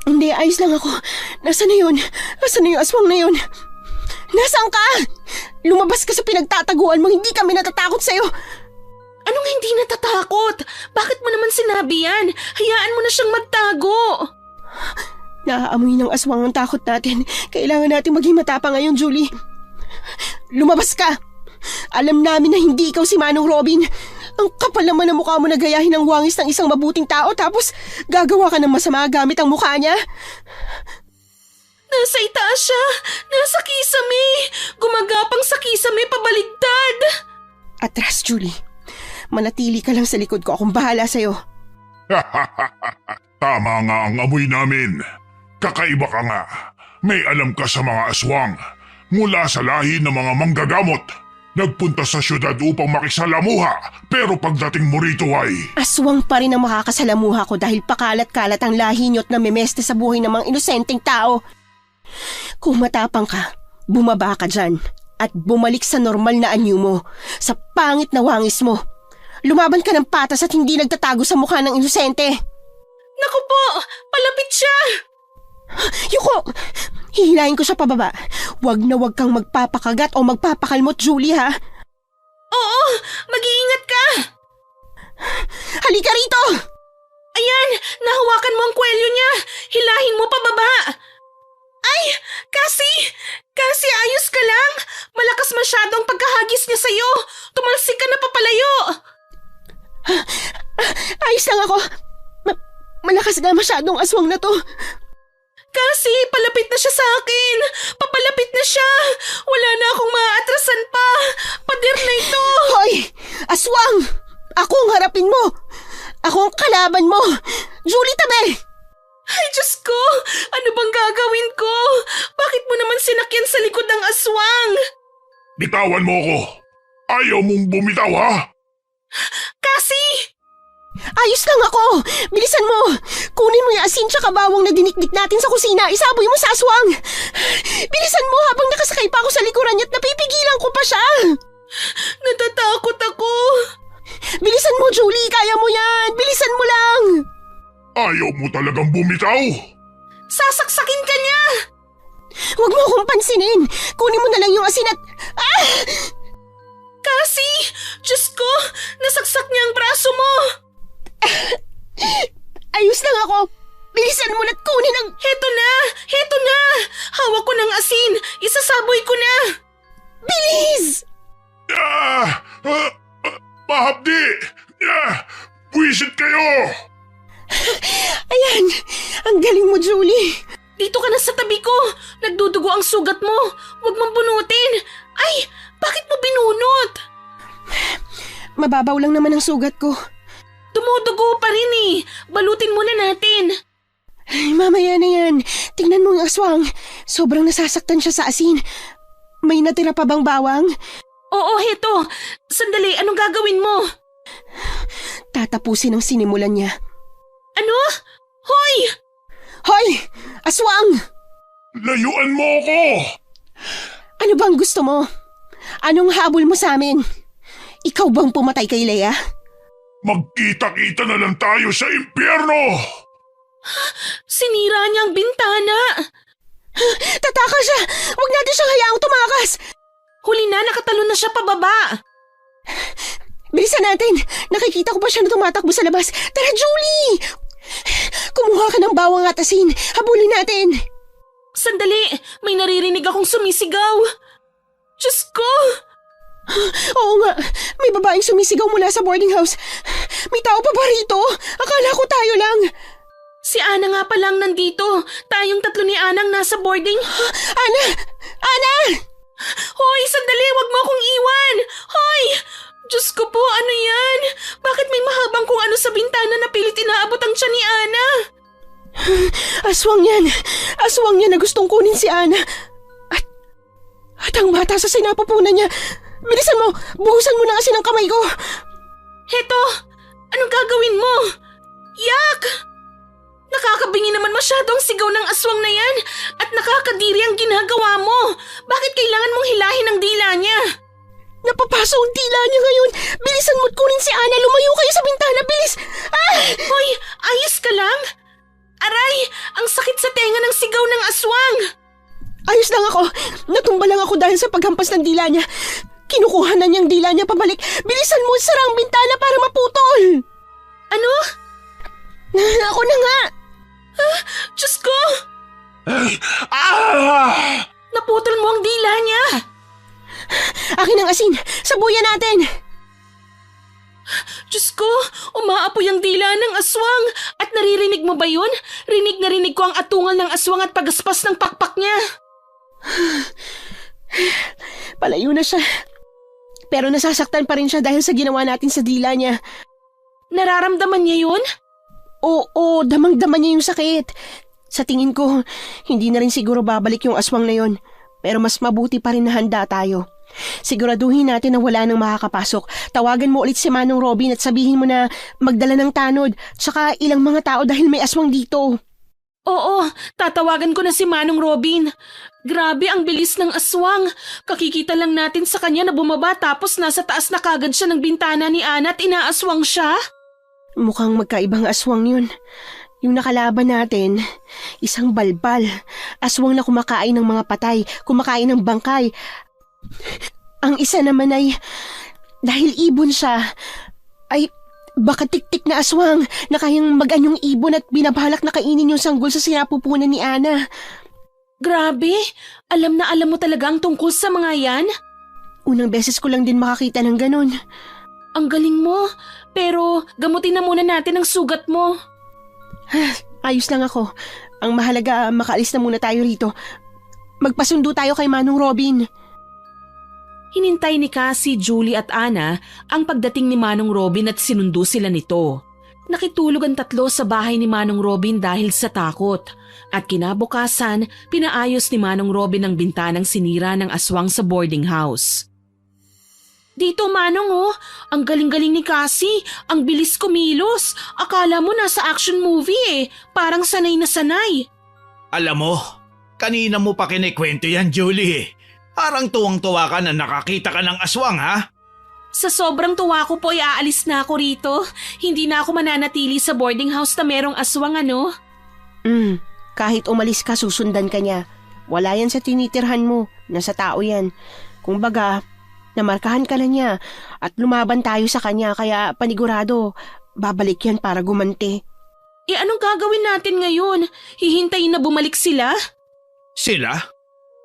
Hindi, ayos lang ako. Nasaan na yun? Nasaan na yung aswang na yun? Nasaan ka? Lumabas ka sa pinagtataguan mo. Hindi kami natatakot sa'yo. Anong hindi natatakot? Bakit mo naman sinabi yan? Hayaan mo na siyang magtago. Naaamoy ng aswang ang takot natin. Kailangan natin maging matapang ngayon, Julie. Lumabas ka! Alam namin na hindi ikaw si Manong Robin. Ang kapal naman ng mukha mo na gayahin ang wangis ng isang mabuting tao tapos gagawa ka ng masama gamit ang mukha niya. Nasa itaas siya! Nasa kisame! Gumagapang sa kisame pabaligtad! Atras, Julie. Manatili ka lang sa likod ko. Akong bahala sa'yo. Tama nga ang amoy namin. Kakaiba ka nga. May alam ka sa mga aswang. Mula sa lahi ng mga manggagamot. Nagpunta sa syudad upang makisalamuha. Pero pagdating mo rito ay... Aswang pa rin ang makakasalamuha ko dahil pakalat-kalat ang lahi niyo't namimeste sa buhay ng mga inosenteng tao. Kung matapang ka, bumaba ka dyan at bumalik sa normal na anyo mo, sa pangit na wangis mo. Lumaban ka ng patas at hindi nagtatago sa mukha ng inosente. Naku po! Palapit siya! Yuko! Hihilahin ko siya pababa. Huwag na huwag kang magpapakagat o magpapakalmot, Julie, ha? Oo! Mag-iingat ka! Halika rito! Ayan! Nahawakan mo ang kwelyo niya! Hilahin mo pababa! Ay! Cassie! Cassie, ayos ka lang! Malakas masyado ang pagkahagis niya sa'yo! Tumalsik ka na papalayo! Ayos lang ako. Malakas na masyadong aswang na to. Cassie, palapit na siya sa akin! Papalapit na siya! Wala na akong maaatrasan pa! Pader na ito! Hoy! Aswang! Ako ang harapin mo! Ako ang kalaban mo! Julie, tabi! Ay, Diyos ko! Ano bang gagawin ko? Bakit mo naman sinakyan sa likod ng aswang? Bitawan mo ko. Ayaw mong bumitaw, ha? Cassie! Ayos lang ako! Bilisan mo! Kunin mo yung asin tsaka bawang na dinikdik natin sa kusina. Isaboy mo sa aswang! Bilisan mo habang nakasakay pa ako sa likuran niya at napipigilan ko pa siya! Natatakot ako! Bilisan mo, Julie! Kaya mo yan! Bilisan mo lang! Ayaw mo talagang bumitaw? Sasaksakin ka niya! Huwag mo akong pansinin! Kunin mo na lang yung asin at... Ah! Cassie! Diyos ko! Nasaksak niya ang braso mo! Ayos lang ako! Bilisan mo na't kunin ang... Heto na! Heto na! Hawak ko ng asin! Isasaboy ko na! Bilis! Mahapdi! Buwisit kayo! Ayan! Ang galing mo, Julie! Dito ka na sa tabi ko! Nagdudugo ang sugat mo! Huwag mong bunutin! Ay! Bakit mo binunot? Mababaw lang naman ang sugat ko. Dumudugo pa rin eh! Balutin muna natin! Ay, mamaya na yan. Tingnan mo yung aswang. Sobrang nasasaktan siya sa asin. May natira pa bang bawang? Oo, heto! Sandali, anong gagawin mo? Tatapusin ang sinimulan niya. Ano? Hoy! Hoy! Aswang! Layuan mo ako! Ano bang gusto mo? Anong habol mo sa amin? Ikaw bang pumatay kay Leia? Magkita-kita na lang tayo sa impyerno! Sinira niya ang bintana! Tataka siya! Huwag natin siyang hayaang tumakas! Huli na, nakatalon na siya pababa! Bilisan natin! Nakikita ko pa siya na tumatakbo sa labas. Tara, Julie! Kumuha ka ng bawang at asin. Habulin natin! Sandali! May naririnig akong sumisigaw! Diyos ko! Oo nga, may babaeng sumisigaw mula sa boarding house. May tao pa ba rito? Akala ko tayo lang. Si Ana nga palang nandito. Tayong tatlo ni Anang nasa boarding. Ana! Ana! Hoy, sandali! Wag mo akong iwan! Hoy! Diyos ko po, ano yan? Bakit may mahabang kung ano sa bintana na pilit inaabot ang tiyan ni Ana? Aswang yan! Aswang yan na gustong kunin si Ana. At ang bata sa sinapupunan niya. Bilisan mo! Buhusan mo na kasi ng kamay ko! Heto! Anong gagawin mo? Yak! Nakakabingi naman masyado ang sigaw ng aswang na yan at nakakadiri ang ginagawa mo. Bakit kailangan mong hilahin ang dila niya? Napapaso ang dila niya ngayon! Bilisan mo't kunin si Ana! Lumayo kayo sa bintana! Bilis! Ah! Hoy! Ayos ka lang? Aray! Ang sakit sa tenga ng sigaw ng aswang! Ayos lang ako! Natumba lang ako dahil sa paghampas ng dila niya. Kinukuha na niyang dila niya pabalik. Bilisan mo, sara ang bintana para maputol! Ano? Ako na nga! Diyos ko! Ah! Naputol mo ang dila niya! Akin ang asin! Sabuyan natin! Diyos ko, umaapoy ang dila ng aswang! At naririnig mo ba yun? Rinig na rinig ko ang atungal ng aswang at pagaspas ng pakpak niya. Palayo na siya. Pero nasasaktan pa rin siya dahil sa ginawa natin sa dila niya. Nararamdaman niya yun? Oo, damang-dama niya yung sakit. Sa tingin ko, hindi na rin siguro babalik yung aswang na yon. Pero mas mabuti pa rin na handa tayo. Siguraduhin natin na wala nang makakapasok. Tawagan mo ulit si Manong Robin at sabihin mo na magdala ng tanod, tsaka ilang mga tao dahil may aswang dito. Oo, tatawagan ko na si Manong Robin. Grabe ang bilis ng aswang. Kakikita lang natin sa kanya na bumaba tapos nasa taas na kagad siya ng bintana ni Ana at inaaswang siya. Mukhang magkaibang aswang yun. Yung nakalaban natin, isang balbal. Aswang na kumakain ng mga patay, kumakain ng bangkay. Ang isa naman ay, dahil ibon siya, ay baka tiktik na aswang na kayang mag-anyong ibon at binabalak na kainin yung sanggol sa sinapupunan ni Ana. Grabe, alam na alam mo talaga ang tungkol sa mga yan? Unang beses ko lang din makakita ng ganun. Ang galing mo, pero gamutin na muna natin ang sugat mo. Ayos lang ako. Ang mahalaga, makaalis na muna tayo rito. Magpasundo tayo kay Manong Robin. Hinintay ni Cassie, Julie at Ana ang pagdating ni Manong Robin at sinundo sila nito. Nakitulog ang tatlo sa bahay ni Manong Robin dahil sa takot. At kinabukasan, pinaayos ni Manong Robin ang bintanang sinira ng aswang sa boarding house. Dito, Manong, oh. Ang galing-galing ni Cassie. Ang bilis kumilos. Akala mo nasa action movie eh. Parang sanay na sanay. Alam mo, kanina mo pa kinikwento yan, Julie. Parang tuwang-tuwa ka na nakakita ka ng aswang, ha? Sa sobrang tuwa ko po, aalis na ako rito. Hindi na ako mananatili sa boarding house na merong aswang, ano? Kahit umalis ka, susundan ka niya. Wala yan sa tinitirhan mo. Nasa tao yan. Kung baga, namarkahan ka na niya at lumaban tayo sa kanya kaya panigurado, babalik yan para gumanti. Anong gagawin natin ngayon? Hihintayin na bumalik sila? Sila?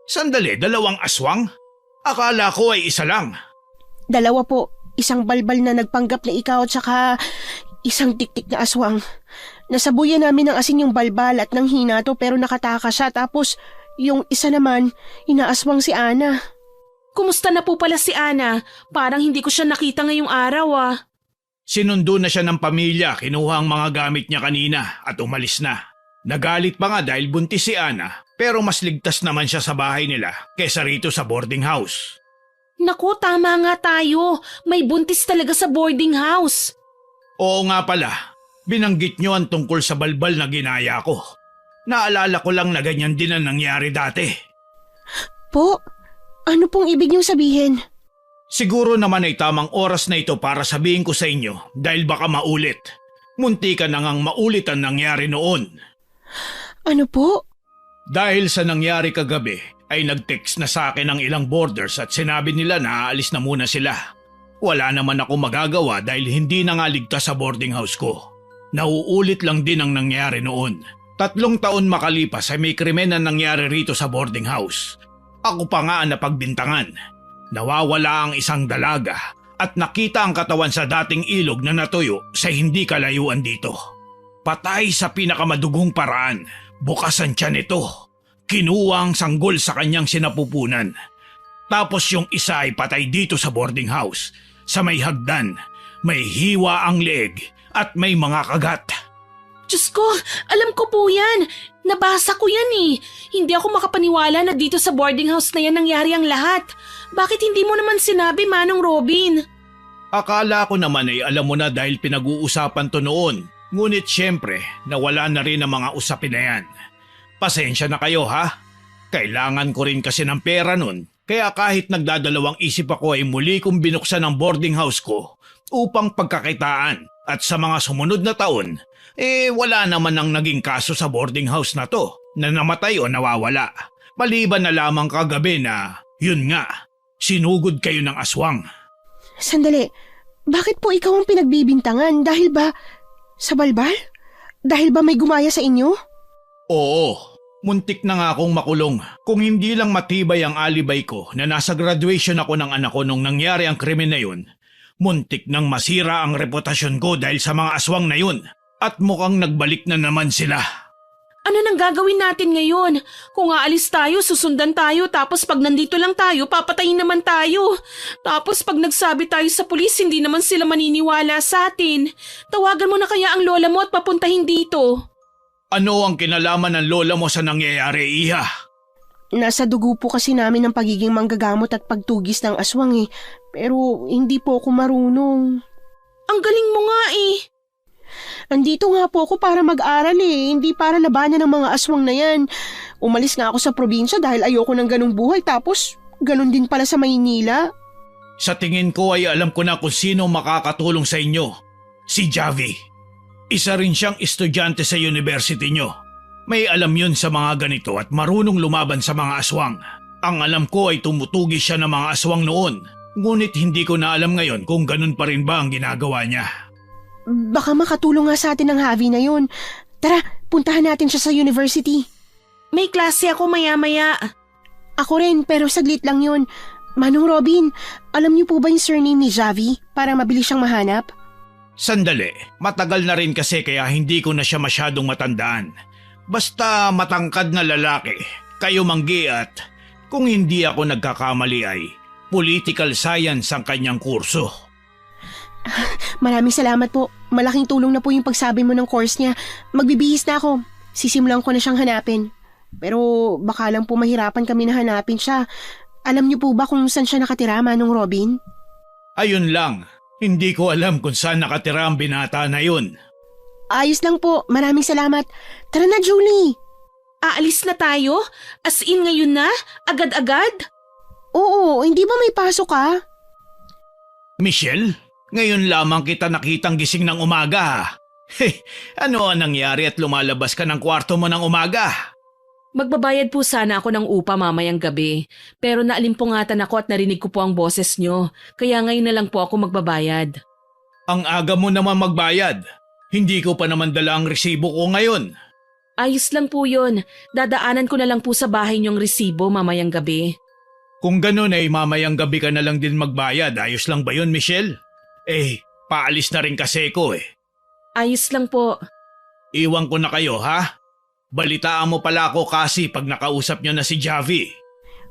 Sandali, 2 aswang? Akala ko ay isa lang. 2 po, isang balbal na nagpanggap na ikaw at saka isang tiktik na aswang. Nasabuyan namin ng asin yung balbal at nang hinato pero nakataka siya tapos yung isa naman, inaaswang si Ana. Kumusta na po pala si Ana? Parang hindi ko siya nakita ngayong araw ah. Sinundo na siya ng pamilya, kinuha ang mga gamit niya kanina at umalis na. Nagalit pa nga dahil buntis si Ana, pero mas ligtas naman siya sa bahay nila kesa rito sa boarding house. Naku, tama nga tayo. May buntis talaga sa boarding house. Oo nga pala, binanggit niyo ang tungkol sa balbal na ginaya ko. Naalala ko lang na ganyan din ang nangyari dati. Po, ano pong ibig niyong sabihin? Siguro naman ay tamang oras na ito para sabihin ko sa inyo dahil baka maulit. Munti ka na ngang maulit ang nangyari noon. Ano po? Dahil sa nangyari kagabi ay nag-text na sa akin ang ilang boarders at sinabi nila na aalis na muna sila. Wala naman ako magagawa dahil hindi na nga ligtas sa boarding house ko. Nauulit lang din ang nangyari noon. 3 taon makalipas ay may krimen na nangyari rito sa boarding house. Ako pa nga ang napagbintangan. Nawawala ang isang dalaga at nakita ang katawan sa dating ilog na natuyo sa hindi kalayuan dito. Patay sa pinakamadugong paraan. Bukas ang tiyan nito. Kinuha ang sanggol sa kanyang sinapupunan. Tapos yung isa ay patay dito sa boarding house. Sa may hagdan, may hiwa ang leeg at may mga kagat. Diyos ko, alam ko po yan. Nabasa ko yan eh. Hindi ako makapaniwala na dito sa boarding house na yan nangyari ang lahat. Bakit hindi mo naman sinabi, Manong Robin? Akala ko naman ay alam mo na dahil pinag-uusapan to noon. Ngunit syempre, nawala na rin ang mga usapin na yan. Pasensya na kayo ha. Kailangan ko rin kasi ng pera nun. Kaya kahit nagdadalawang isip ako ay muli kong binuksan ang boarding house ko upang pagkakitaan. At sa mga sumunod na taon, wala naman ang naging kaso sa boarding house na to na namatay o nawawala. Maliban na lamang kagabi na, yun nga, sinugod kayo ng aswang. Sandali, bakit po ikaw ang pinagbibintangan? Dahil ba sa balbal? Dahil ba may gumaya sa inyo? Oo, Muntik na nga akong makulong kung hindi lang matibay ang alibay ko na nasa graduation ako ng anak ko nung nangyari ang krimen na yun. Muntik nang masira ang reputasyon ko dahil sa mga aswang na yun. At mukhang nagbalik na naman sila. Ano nang gagawin natin ngayon? Kung aalis tayo, susundan tayo, tapos pag nandito lang tayo, papatayin naman tayo. Tapos pag nagsabi tayo sa pulis, hindi naman sila maniniwala sa atin. Tawagan mo na kaya ang lola mo at papuntahin dito. Ano ang kinalaman ng lola mo sa nangyayari, Iha? Nasa dugo po kasi namin ang pagiging manggagamot at pagtugis ng aswang eh. Pero hindi po ako marunong. Ang galing mo nga eh. Andito nga po ako para mag-aral eh, hindi para labanan ng mga aswang na yan. Umalis nga ako sa probinsya dahil ayoko ng ganong buhay tapos ganon din pala sa Maynila. Sa tingin ko ay alam ko na kung sino makakatulong sa inyo. Si Javi. Isa rin siyang estudyante sa university nyo. May alam yun sa mga ganito at marunong lumaban sa mga aswang. Ang alam ko ay tumutugis siya ng mga aswang noon. Ngunit hindi ko na alam ngayon kung ganun pa rin ba ang ginagawa niya. Baka makatulong nga sa atin ang Javi na yun. Tara, puntahan natin siya sa university. May klase ako maya-maya. Ako rin, pero saglit lang yun. Manong Robin, alam niyo po ba yung surname ni Javi para mabilis siyang mahanap? Sandali, matagal na rin kasi kaya hindi ko na siya masyadong matandaan. Basta matangkad na lalaki, kayo manggi at kung hindi ako nagkakamali ay political science ang kanyang kurso. Maraming salamat po. Malaking tulong na po yung pagsabi mo ng course niya. Magbibihis na ako. Sisimulan ko na siyang hanapin. Pero baka lang po mahirapan kami na hanapin siya. Alam niyo po ba kung saan siya nakatira, Manong Robin? Ayun lang, hindi ko alam kung saan nakatira ang binata na yun. Ayos lang po. Maraming salamat. Tara na, Julie. Aalis na tayo? As in ngayon na? Agad-agad? Oo, hindi ba may pasok ka? Michelle, ngayon lamang kita nakitang gising ng umaga. Ano ang nangyari at lumalabas ka ng kwarto mo ng umaga? Magbabayad po sana ako ng upa mamayang gabi, pero naalimpungatan ako at narinig ko po ang boses nyo, kaya ngayon na lang po ako magbabayad. Ang aga mo naman magbayad. Hindi ko pa naman dala ang resibo ko ngayon. Ayos lang po yun. Dadaanan ko na lang po sa bahay niyong resibo mamayang gabi. Kung ganun ay mamayang gabi ka na lang din magbayad. Ayos lang ba yun, Michelle? Paalis na rin kasi ko eh. Ayos lang po. Iwan ko na kayo, ha? Balitaan mo pala ako kasi pag nakausap nyo na si Javi.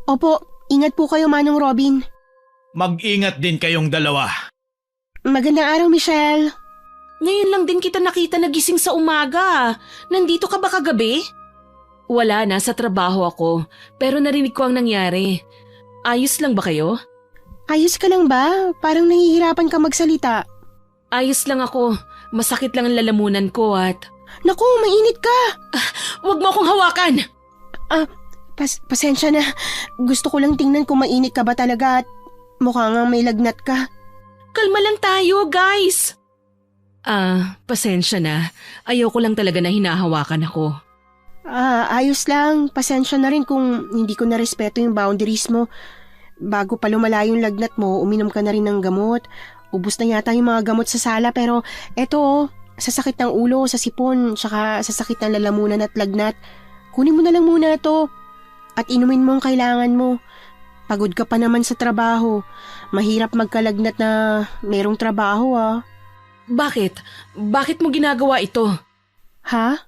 Opo, ingat po kayo, Manong Robin. Mag-ingat din kayong dalawa. Magandang araw, Michelle. Ngayon lang din kita nakita nagising sa umaga. Nandito ka ba kagabi? Wala, nasa trabaho ako. Pero narinig ko ang nangyari. Ayos lang ba kayo? Ayos ka lang ba? Parang nahihirapan ka magsalita. Ayos lang ako. Masakit lang ang lalamunan ko at... Naku, mainit ka! Huwag mo akong hawakan! Pasensya na. Gusto ko lang tingnan kung mainit ka ba talaga at mukha nga may lagnat ka. Kalma lang tayo, guys! Pasensya na. Ayoko lang talaga na hinahawakan ako. Ayos lang. Pasensya na rin kung hindi ko narespeto yung boundaries mo. Bago pa lumala yung lagnat mo, uminom ka na rin ng gamot. Ubus na yata yung mga gamot sa sala pero eto, sa sakit ng ulo, sa sipon, tsaka sa sakit ng lalamunan at lagnat. Kunin mo na lang muna ito at inumin mo ang kailangan mo. Pagod ka pa naman sa trabaho. Mahirap magkalagnat na merong trabaho Bakit? Bakit mo ginagawa ito? Ha?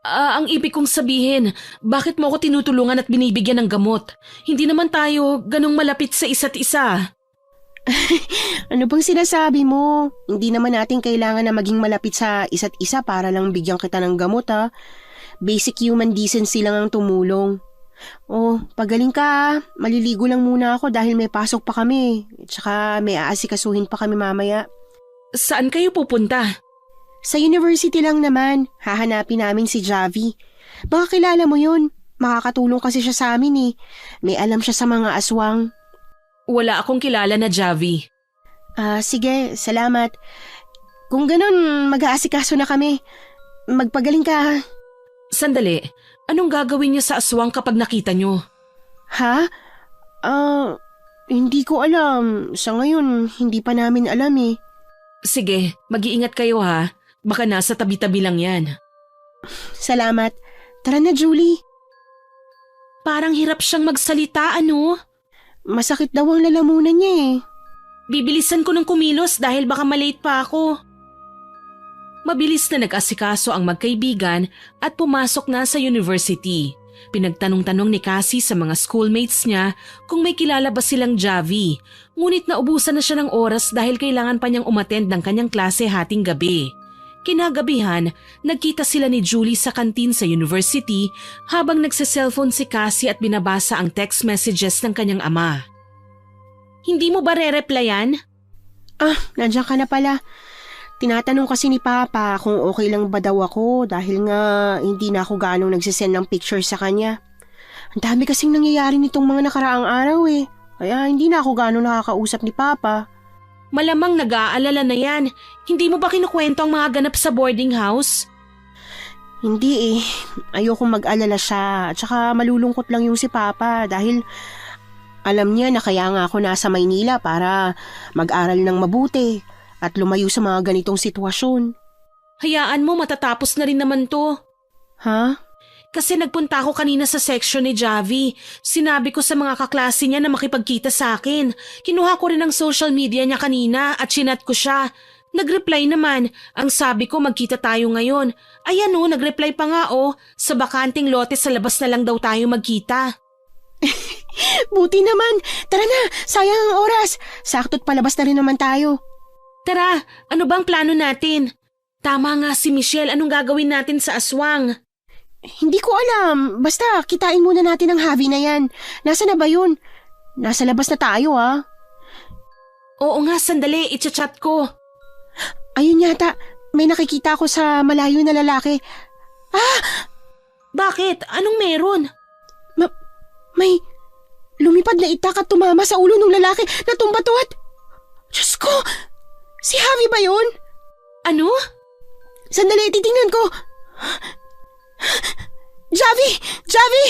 Ang ibig kong sabihin, bakit mo ako tinutulungan at binibigyan ng gamot? Hindi naman tayo ganong malapit sa isa't isa. Ano bang sinasabi mo? Hindi naman natin kailangan na maging malapit sa isa't isa para lang bigyan kita ng gamot Basic human decency lang ang tumulong. Pagaling ka Maliligo lang muna ako dahil may pasok pa kami. Tsaka may aasikasuhin pa kami mamaya. Saan kayo pupunta? Sa university lang naman. Hahanapin namin si Javi. Baka kilala mo yun. Makakatulong kasi siya sa amin May alam siya sa mga aswang. Wala akong kilala na Javi. Sige, salamat. Kung ganun, mag-aasikaso na kami. Magpagaling ka. Sandali, anong gagawin niyo sa aswang kapag nakita niyo? Ha? Hindi ko alam. Sa ngayon, hindi pa namin alam Sige, mag-iingat kayo Baka nasa tabi-tabi lang yan. Salamat. Tara na, Julie. Parang hirap siyang magsalita, ano? Masakit daw ang lalamunan niya eh. Bibilisan ko ng kumilos dahil baka malate pa ako. Mabilis na nag-asikaso ang magkaibigan at pumasok na sa university. Pinagtanong-tanong ni Cassie sa mga schoolmates niya kung may kilala ba silang Javi. Ngunit naubusan na siya ng oras dahil kailangan pa niyang umattend ng kanyang klase hating gabi. Kinagabihan, nagkita sila ni Julie sa kantin sa university habang nagse-cellphone si Cassie at binabasa ang text messages ng kanyang ama. Hindi mo ba re-replyan? Nandiyan ka na pala. Tinatanong kasi ni Papa kung okay lang ba daw ako dahil nga hindi na ako ganong nagsisend ng picture sa kanya. Ang dami kasing nangyayari nitong mga nakaraang araw eh. Kaya hindi na ako ganong nakakausap ni Papa. Malamang nag-aalala na yan. Hindi mo ba kinukwento ang mga ganap sa boarding house? Hindi eh. Ayokong mag-alala siya. At saka malulungkot lang yung si Papa dahil alam niya na kaya nga ako nasa Maynila para mag-aral ng mabuti at lumayo sa mga ganitong sitwasyon. Hayaan mo, matatapos na rin naman to. Ha? Kasi nagpunta ako kanina sa section ni Javi. Sinabi ko sa mga kaklase niya na makipagkita sa akin. Kinuha ko rin ang social media niya kanina at chinat ko siya. Nag-reply naman. Ang sabi ko magkita tayo ngayon. Ayan o, nag-reply pa nga o. Sa bakanting lote sa labas na lang daw tayo magkita. Buti naman. Tara na, sayang ang oras. Sakto't palabas na rin naman tayo. Tara, ano bang plano natin? Tama nga si Michelle, anong gagawin natin sa aswang? Hindi ko alam. Basta, kitain muna natin ang Javi na yan. Nasa na ba yun? Nasa labas na tayo, ah. Oo nga, sandali, itchat ko. Ayun yata, may nakikita ko sa malayo na lalaki. Bakit? Anong meron? May lumipad na itak at tumama sa ulo ng lalaki na tumba-tuwad. Diyos ko! Si Javi ba yun? Ano? Sandali, titingnan ko. Javi! Javi!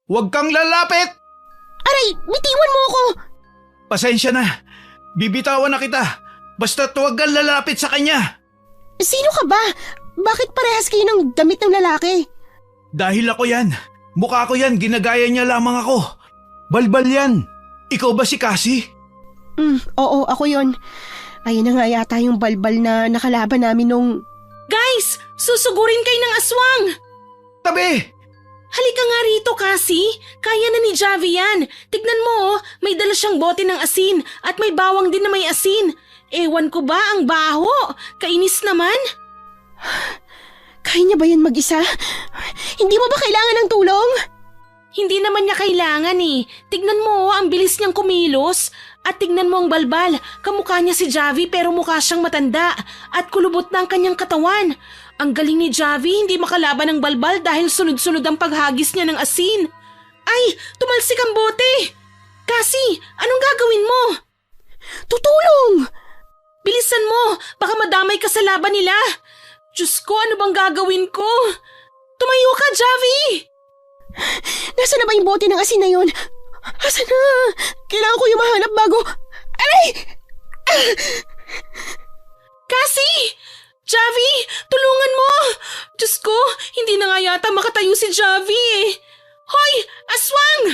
Huwag kang lalapit! Aray, bitiwan mo ako! Pasensya na. Bibitawan na kita. Basta huwag kang lalapit sa kanya. Sino ka ba? Bakit parehas kayo ng damit ng lalaki? Dahil ako yan. Mukha ko yan. Ginagaya niya lamang ako. Balbal yan. Ikaw ba si Cassie? Oo, ako yon. Ayun na nga yata yung balbal na nakalaban namin nung... Guys, susugurin kayo ng aswang! Tabi! Halika nga rito, Cassie. Kaya na ni Javi yan. Tignan mo, may dala siyang bote ng asin at may bawang din na may asin. Ewan ko ba ang baho? Kainis naman. Kaya niya ba yan mag-isa? Hindi mo ba kailangan ng tulong? Hindi naman niya kailangan eh. Tignan mo, ang bilis niyang kumilos. At tignan mo ang balbal. Kamukha niya si Javi pero mukha siyang matanda. At kulubot na ang kanyang katawan. Ang galing ni Javi, hindi makalaban ng balbal dahil sunod-sunod ang paghagis niya ng asin. Ay, tumalsik ang bote! Cassie, anong gagawin mo? Tutulong! Bilisan mo, baka madamay ka sa laban nila. Diyos ko, ano bang gagawin ko? Tumayo ka, Javi! Nasaan na ba yung bote ng asin na yun? Asan na? Kailangan ko yung mahanap bago... Aray! Cassie! Javi! Tulungan mo! Diyos ko, hindi na nga yata makatayo si Javi eh. Hoy! Aswang!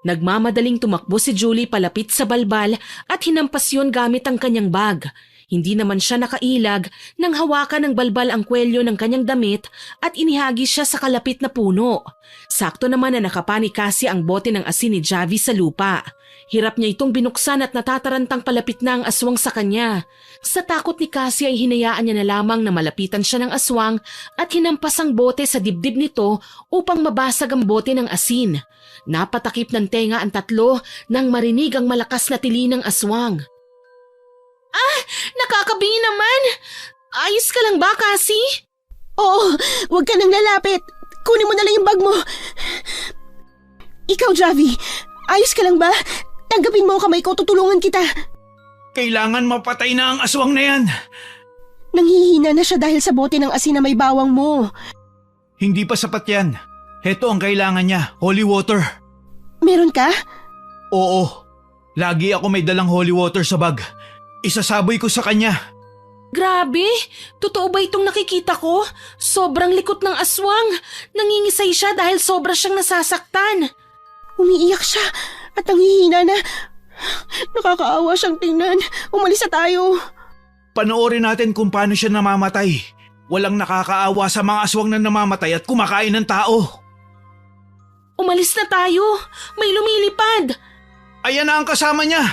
Nagmamadaling tumakbo si Julie palapit sa balbal at hinampas yun gamit ang kanyang bag. Hindi naman siya nakailag nang hawakan ng balbal ang kwelyo ng kanyang damit at inihagi siya sa kalapit na puno. Sakto naman na nakapa ni Cassie ang bote ng asin ni Javi sa lupa. Hirap niya itong binuksan at natatarantang palapit na ang aswang sa kanya. Sa takot ni Cassie ay hinayaan niya na lamang na malapitan siya ng aswang at hinampas ang bote sa dibdib nito upang mabasag ang bote ng asin. Napatakip ng tenga ang tatlo nang marinig ang malakas na tili ng aswang. Nakakabingi naman! Ayos ka lang ba, Cassie? Oo, huwag ka nang lalapit. Kunin mo na lang yung bag mo. Ikaw, Javi, ayos ka lang ba? Tanggapin mo ang kamay ko, tutulungan kita. Kailangan mapatay na ang aswang na yan. Nanghihina na siya dahil sa bote ng asin na may bawang mo. Hindi pa sapat yan. Heto ang kailangan niya, holy water. Meron ka? Oo. Lagi ako may dalang holy water sa bag. Isasaboy ko sa kanya. Grabe! Totoo ba itong nakikita ko? Sobrang likot ng aswang. Nangingisay siya dahil sobra siyang nasasaktan. Umiiyak siya at nanghihina na. Nakakaawa siyang tingnan. Umalis na tayo. Panoorin natin kung paano siya namamatay. Walang nakakaawa sa mga aswang na namamatay at kumakain ng tao. Umalis na tayo. May lumilipad. Ayan na ang kasama niya.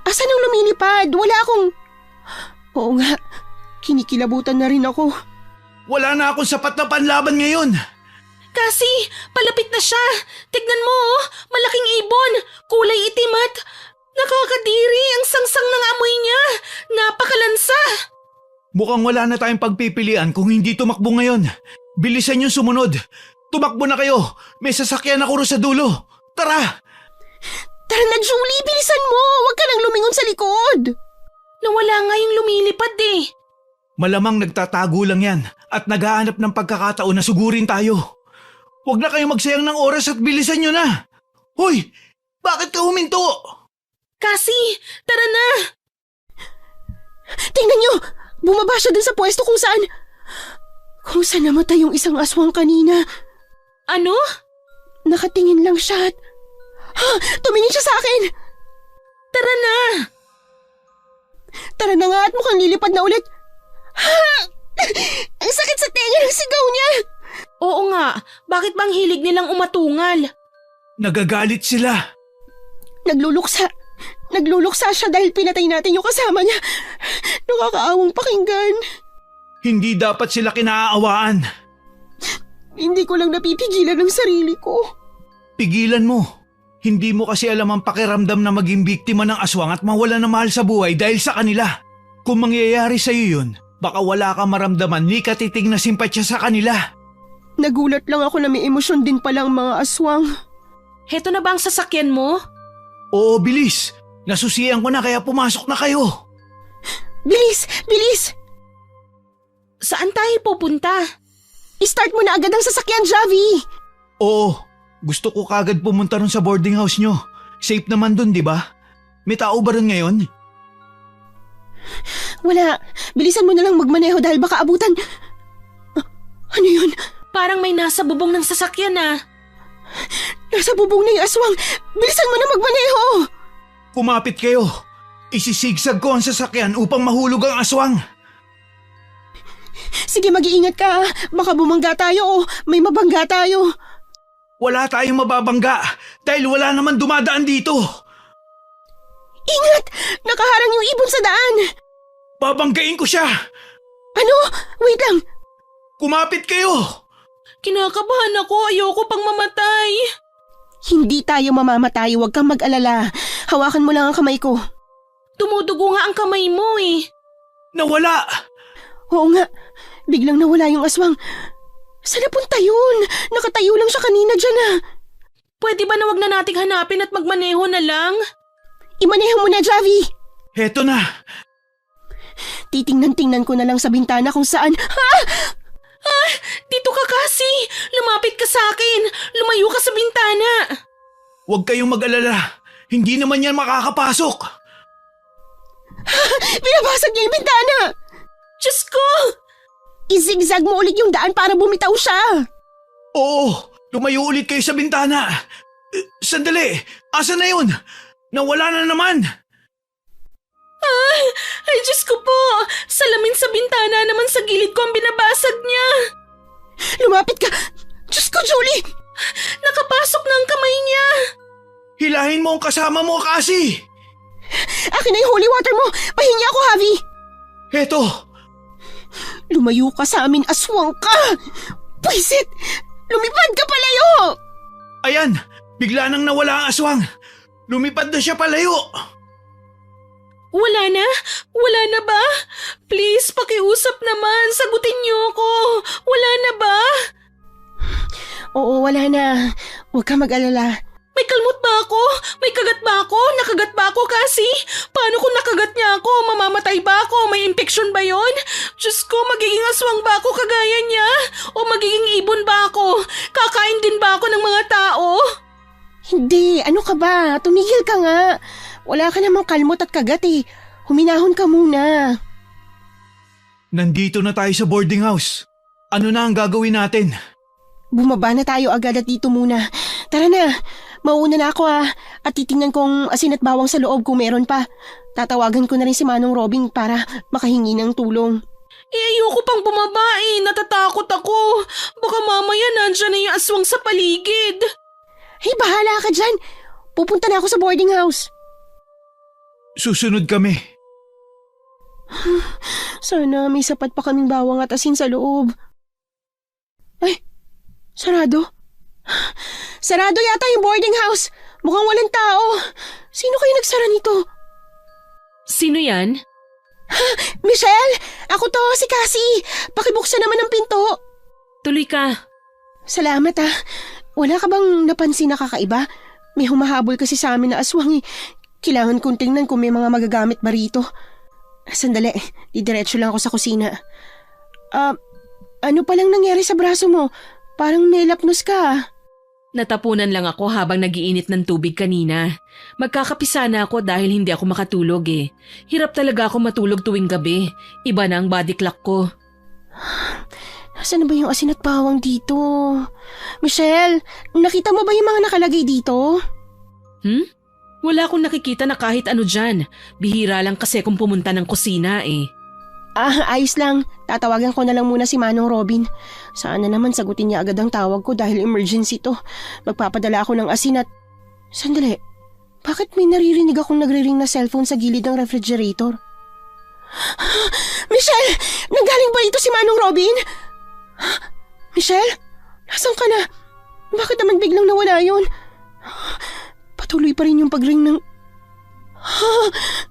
Asan ang lumilipad? Wala akong... Oo nga, kinikilabutan na rin ako. Wala na akong sapat na panlaban ngayon. Kasi, palapit na siya. Tignan mo, oh, malaking ibon, kulay itim at nakakadiri ang sangsang ng amoy niya. Napakalansa. Mukhang wala na tayong pagpipilian kung hindi tumakbo ngayon. Bilisan yung sumunod. Tumakbo na kayo. May sasakyan ako ro sa dulo. Tara! Tara na, Julie, bilisan mo. Huwag ka nang lumingon sa likod. Nawala nga yung lumilipad eh. Malamang nagtatago lang yan at naghahanap ng pagkakataon na sugurin tayo. Huwag na kayong magsayang ng oras at bilisan nyo na. Hoy! Bakit ka huminto? Kasi, tara na. Tingnan nyo! Bumaba siya dun sa pwesto kung saan namatay yung isang aswang kanina. Ano? Nakatingin lang siya at... tumingin siya sa akin! Tara na. Tara na nga at mukhang lilipad na ulit. Ang sakit sa tenga ng sigaw niya! Oo nga, bakit bang hilig nilang umatungal? Nagagalit sila. Nagluluksa siya dahil pinatay natin yung kasama niya. Nakakaawang pakinggan. Hindi dapat sila kinaaawaan. Hindi ko lang napipigilan ang sarili ko. Pigilan mo. Hindi mo kasi alam ang pakiramdam na maging biktima ng aswang at mawala na mahal sa buhay dahil sa kanila. Kung mangyayari sa iyo yun, baka wala kang maramdaman ni katiting na simpatya sa kanila. Nagulat lang ako na may emosyon din pala ang mga aswang. Heto na ba ang sasakyan mo? Oo, bilis. Nasusiyan ko na kaya pumasok na kayo. Bilis! Bilis! Saan tayo pupunta? I-start mo na agad ang sasakyan, Javi! Oo, gusto ko kagad pumunta ron sa boarding house nyo. Safe naman dun, di ba? May tao ba ron ngayon? Wala. Bilisan mo na lang magmaneho dahil baka abutan. Ano yun? Parang may nasa bubong ng sasakyan ah. Nasa bubong na yung aswang. Bilisan mo na magmaneho! Kumapit kayo. Isisigsag ko ang sasakyan upang mahulog ang aswang. Sige, mag-iingat ka. Baka bumangga tayo o may mabangga tayo. Wala tayong mababangga dahil wala naman dumadaan dito. Ingat! Nakaharang yung ibon sa daan. Babanggain ko siya. Ano? Wait lang. Kumapit kayo. Kinakabahan ako, ayoko pang mamatay. Hindi tayo mamamatay, huwag kang mag-alala. Hawakan mo lang ang kamay ko. Tumudugo nga ang kamay mo eh. Nawala. Oo nga, biglang nawala yung aswang. Saan napunta yun? Nakatayo lang siya kanina dyan ah. Pwede ba na wag na nating hanapin at magmaneho na lang? Imaneho mo na, Javi. Heto na. Titingnan-tingnan ko na lang sa bintana kung saan... Dito ka kasi! Lumapit ka sa akin! Lumayo ka sa bintana! Huwag kayong mag-alala. Hindi naman yan makakapasok. Binabasag niya yung bintana! Diyos ko! Izigzag mo ulit yung daan para bumitaw siya! Oo, lumayo ulit kayo sa bintana. Sandali, asa na yun? Nawala na naman. Ay, Diyos ko po! Salamin sa bintana naman sa gilid ko ang binabasag niya! Lumapit ka! Diyos ko, Julie! Nakapasok na ang kamay niya! Hilahin mo ang kasama mo, kasi. Akin na yung holy water mo! Pahingi ako, Javi! Heto. Lumayo ka sa amin, aswang ka! Pwisit! Lumipad ka palayo! Ayan, bigla nang nawala ang aswang. Lumipad na siya palayo. Wala na? Wala na ba? Please, pakiusap naman. Sagutin niyo ako. Wala na ba? Oo, wala na. Huwag ka mag-alala. May kalmot ba ako? May kagat ba ako? Nakagat ba ako kasi? Paano kung nakagat niya ako? Mamamatay ba ako? May infeksyon ba yon? Diyos ko, magiging aswang ba ako kagaya niya? O magiging ibon ba ako? Kakain din ba ako ng mga tao? Hindi, ano ka ba? Tumigil ka nga. Wala ka namang kalmot at kagat eh. Huminahon ka muna. Nandito na tayo sa boarding house. Ano na ang gagawin natin? Bumaba na tayo agad at dito muna. Tara na, mauna na ako at titingnan kong asin at bawang sa loob kung meron pa. Tatawagan ko na rin si Manong Robin para makahingi ng tulong. Ayoko pang bumaba natatakot ako. Baka mamaya nandyan na yung aswang sa paligid. Hey, bahala ka dyan. Pupunta na ako sa boarding house. Susunod kami. Sana may sapat pa kaming bawang at asin sa loob. Ay, sarado. Sarado yata yung boarding house. Mukhang walang tao. Sino kayo nagsara nito? Sino yan? Michelle! Ako to, si Cassie. Pakibuksan naman ang pinto. Tuloy ka. Salamat Wala ka bang napansin na kakaiba? May humahabol kasi sa amin na aswang Kailangan kong tingnan kung may mga magagamit ba rito. Sandali, didiretso lang ako sa kusina. Ano palang nangyari sa braso mo? Parang may lapnos ka. Natapunan lang ako habang nagiinit ng tubig kanina. Magkakapisa na ako dahil hindi ako makatulog Hirap talaga ako matulog tuwing gabi. Iba na ang body clock ko. Nasaan na ba yung asin at bawang dito? Michelle, nakita mo ba yung mga nakalagay dito? Wala akong nakikita na kahit ano dyan. Bihira lang kasi kung pumunta ng kusina Ayos lang. Tatawagan ko na lang muna si Manong Robin. Sana naman sagutin niya agad ang tawag ko dahil emergency to. Magpapadala ako ng asin at... Sandali, bakit may naririnig akong nagre-ring na cellphone sa gilid ng refrigerator? Michelle! Nanggaling ba ito si Manong Robin? Michelle? Nasaan ka na? Bakit naman biglang nawala yun? Patuloy pa rin yung pag-ring ng...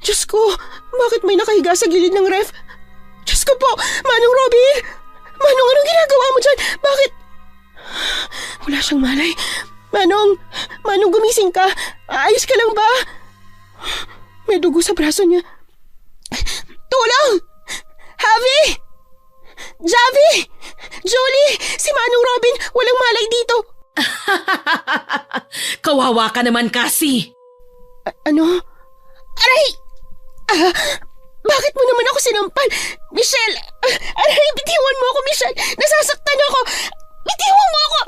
Diyos ko! Bakit may nakahiga sa gilid ng ref? Diyos ko po! Manong Robin! Manong, anong ginagawa mo dyan? Bakit? Wala siyang malay. Manong, gumising ka. Ayos ka lang ba? May dugo sa braso niya. Tulong! Javi! Javi! Julie! Si Manong Robin! Walang malay dito! Kawawa ka naman, Cassie! Ano? Aray! Bakit mo naman ako sinampal? Michelle! Aray, bitiwan mo ako, Michelle! Nasasaktan ako! Bitiwan mo ako!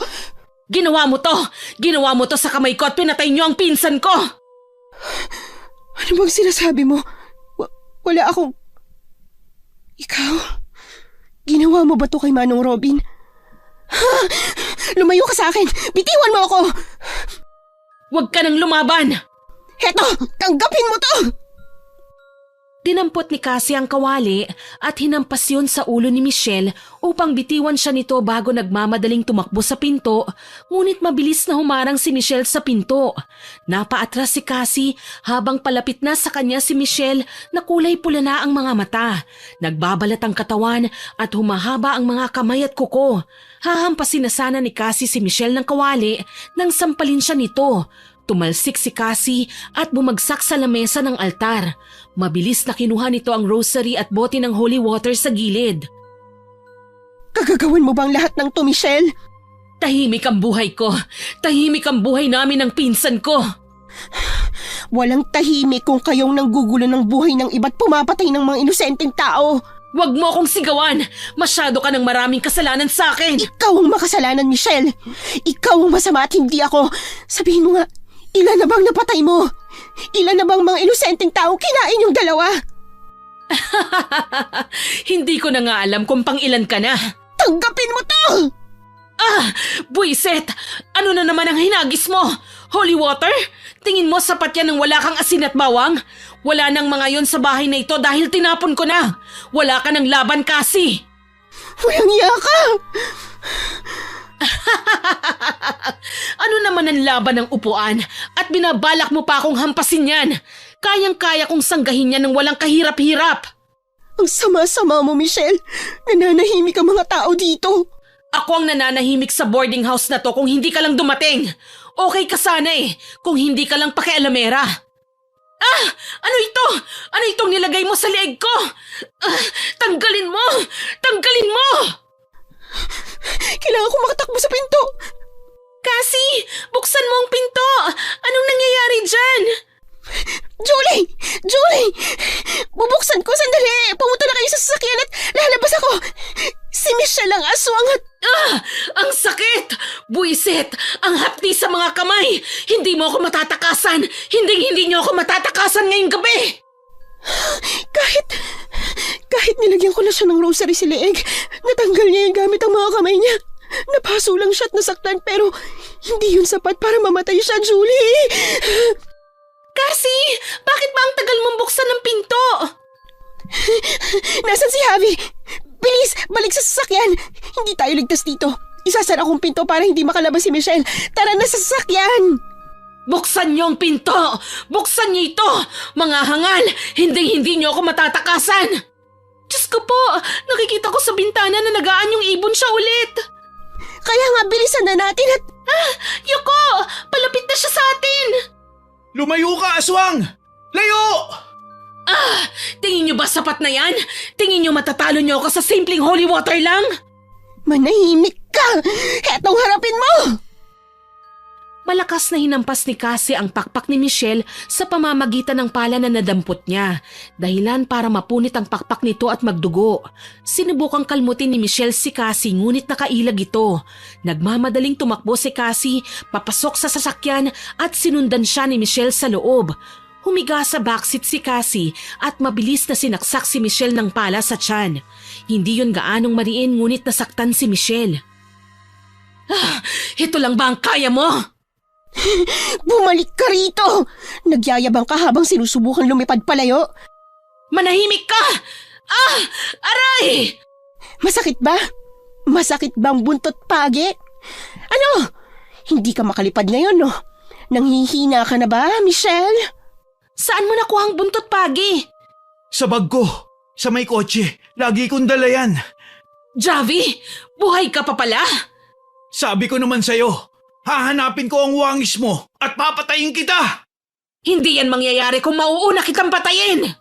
Ginawa mo to! Ginawa mo to sa kamay ko at pinatay niyo ang pinsan ko! Ano bang sinasabi mo? Wala akong... Ikaw? Ginawa mo ba to kay Manong Robin? Lumayo ka sa akin! Bitiwan mo ako! Huwag ka nang lumaban! Heto! Tanggapin mo to! Dinampot ni Cassie ang kawali at hinampas yun sa ulo ni Michelle upang bitiwan siya nito bago nagmamadaling tumakbo sa pinto, ngunit mabilis na humarang si Michelle sa pinto. Napaatras si Cassie habang palapit na sa kanya si Michelle na kulay pula na ang mga mata. Nagbabalat ang katawan at humahaba ang mga kamay at kuko. Hahampasin na sana ni Cassie si Michelle ng kawali nang sampalin siya nito. Tumalsik si Cassie at bumagsak sa lamesa ng altar. Mabilis na kinuha nito ang rosary at bote ng holy water sa gilid. Kagagawin mo bang lahat ng to, Michelle? Tahimik ang buhay ko. Tahimik ang buhay namin ng pinsan ko. Walang tahimik kung kayong nanggugulo ng buhay ng iba't pumapatay ng mga inosenteng tao. Huwag mo akong sigawan. Masyado ka ng maraming kasalanan sa akin. Ikaw ang makasalanan, Michelle. Ikaw ang masama at hindi ako. Sabihin mo nga, ilan na bang napatay mo? Ilan na bang mga inosenteng taong kinain yung dalawa? Hindi ko na nga alam kung pang ilan ka na. Tanggapin mo to! Buiset! Ano na naman ang hinagis mo? Holy water? Tingin mo sapat yan ng wala kang asin at bawang? Wala nang mga yon sa bahay na ito dahil tinapon ko na. Wala ka ng laban, Cassie. Walang iya ka! Ano naman ang laban ng upuan at binabalak mo pa akong hampasin yan? Kayang-kaya kong sanggahin yan ng walang kahirap-hirap. Ang sama-sama mo, Michelle. Nananahimik ang mga tao dito. Ako ang nananahimik sa boarding house na to kung hindi ka lang dumating. Okay ka sana kung hindi ka lang pakialamera. Ano ito? Ano itong nilagay mo sa leeg ko? Tanggalin mo! Tanggalin mo! Kailangan ko makatakbo sa pinto. Cassie, buksan mo ang pinto! Anong nangyayari dyan? Julie! Julie! Bubuksan ko, sandali! Pumunta na kayo sa sasakyan at lalabas ako! Si Michelle ang aswang at... Ang sakit! Buisit! Ang hapdi sa mga kamay! Hindi mo ako matatakasan! Hindi niyo ako matatakasan ngayong gabi! Kahit nilagyan ko na siya ng rosary si Leeg, natanggal niya yung gamit ang mga kamay niya. Napaso lang siya at nasaktan pero hindi yun sapat para mamatay siya, Julie! Cassie! Bakit ba ang tagal mong buksan ng pinto? Nasaan si Javi? Bilis! Balik sa sasakyan! Hindi tayo ligtas dito. Isasara kong pinto para hindi makalabas si Michelle. Tara na sa sasakyan! Buksan niyo ang pinto! Buksan niyo ito! Mga hangal! Hindi niyo ako matatakasan! Diyos ko po! Nakikita ko sa bintana na nagaan yung ibon siya ulit! Kaya nga bilisan na natin at... Yuko! Palapit na siya sa atin! Lumayo ka, aswang! Layo! Tingin niyo ba sapat na yan? Tingin niyo matatalo niyo ako sa simpleng holy water lang? Manahimik ka! Hetong harapin mo! Malakas na hinampas ni Cassie ang pakpak ni Michelle sa pamamagitan ng pala na nadampot niya, dahilan para mapunit ang pakpak nito at magdugo. Sinubukang kalmutin ni Michelle si Cassie ngunit nakailag ito. Nagmamadaling tumakbo si Cassie, papasok sa sasakyan at sinundan siya ni Michelle sa loob. Humiga sa backseat si Cassie at mabilis na sinaksak si Michelle ng pala sa tiyan. Hindi yun gaanong mariin ngunit nasaktan si Michelle. Ito lang ba ang kaya mo? Bumalik ka rito! Nagyayabang ka habang sinusubukan lumipad palayo. Manahimik ka! Aray! Masakit ba? Masakit bang buntot pagi? Ano? Hindi ka makalipad ngayon, no? Nanghihina ka na ba, Michelle? Saan mo nakuha ang buntot pagi? Sa bag ko, sa may kotse, lagi kong dala yan. Javi, buhay ka pa pala? Sabi ko naman sa'yo, hahanapin ko ang wangis mo at papatayin kita! Hindi yan mangyayari kung mauuna kitang patayin!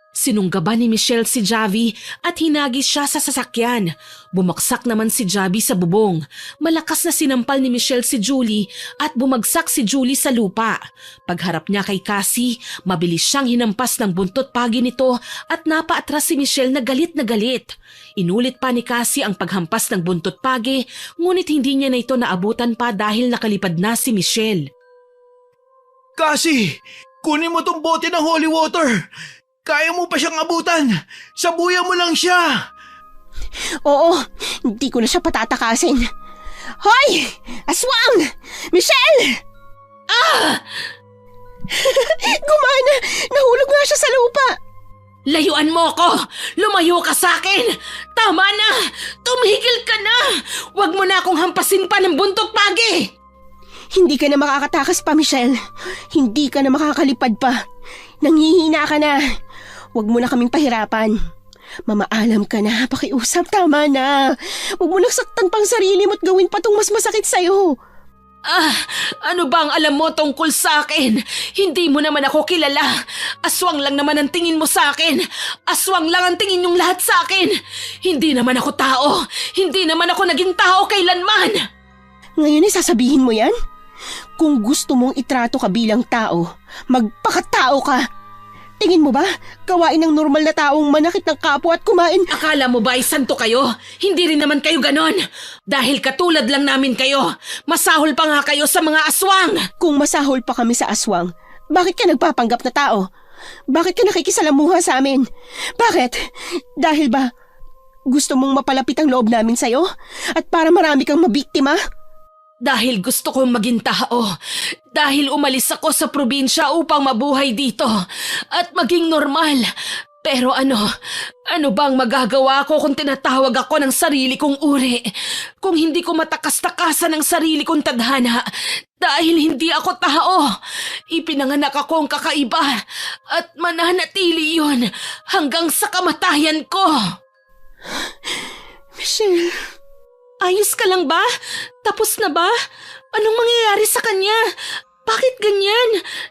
Sinunggaban ni Michelle si Javi at hinagis siya sa sasakyan. Bumaksak naman si Javi sa bubong. Malakas na sinampal ni Michelle si Julie at bumagsak si Julie sa lupa. Pagharap niya kay Cassie, mabilis siyang hinampas ng buntot pagi nito at napaatras si Michelle na galit na galit. Inulit pa ni Cassie ang paghampas ng buntot pagi, ngunit hindi niya na ito naabutan pa dahil nakalipad na si Michelle. Cassie, kunin mo tong bote ng holy water! Kaya mo pa siyang abutan! Sabuyan mo lang siya! Oo, hindi ko na siya patatakasin. Hoy! Aswang! Michelle! Gumana! Nahulog nga siya sa lupa! Layuan mo ko! Lumayo ka sa akin! Tama na! Tumigil ka na! Huwag mo na akong hampasin pa ng buntot pagi! Hindi ka na makakatakas pa, Michelle. Hindi ka na makakalipad pa. Nanghihina ka na. Huwag mo na kaming pahirapan. Mamaalam ka na, pakiusap, tama na. Huwag mo nang saktan pang sarili mo at gawin pa tong mas masakit sa'yo. Ano ba ang alam mo tungkol sa akin? Hindi mo naman ako kilala. Aswang lang naman ang tingin mo sa akin. Aswang lang ang tingin yung lahat sa akin. Hindi naman ako tao. Hindi naman ako naging tao kailanman. Ngayon ay sasabihin mo yan? Kung gusto mong itrato ka bilang tao, magpakatao ka. Tingin mo ba, gawain ng normal na taong manakit ng kapwa at kumain? Akala mo ba ay santo kayo? Hindi rin naman kayo ganon. Dahil katulad lang namin kayo. Masahol pa nga kayo sa mga aswang. Kung masahol pa kami sa aswang, bakit ka nagpapanggap na tao? Bakit ka nakikisalamuha sa amin? Bakit? Dahil ba gusto mong mapalapit ang loob namin sa'yo? At para marami kang mabiktima? Dahil gusto kong maging tao. Dahil umalis ako sa probinsya upang mabuhay dito at maging normal. Pero ano bang magagawa ko kung tinatawag ako ng sarili kong uri? Kung hindi ko matakas-takasan ang sarili kong tadhana dahil hindi ako tao. Ipinanganak akong kakaiba at mananatili yun hanggang sa kamatayan ko. Michelle... Ayos ka lang ba? Tapos na ba? Anong mangyayari sa kanya? Bakit ganyan?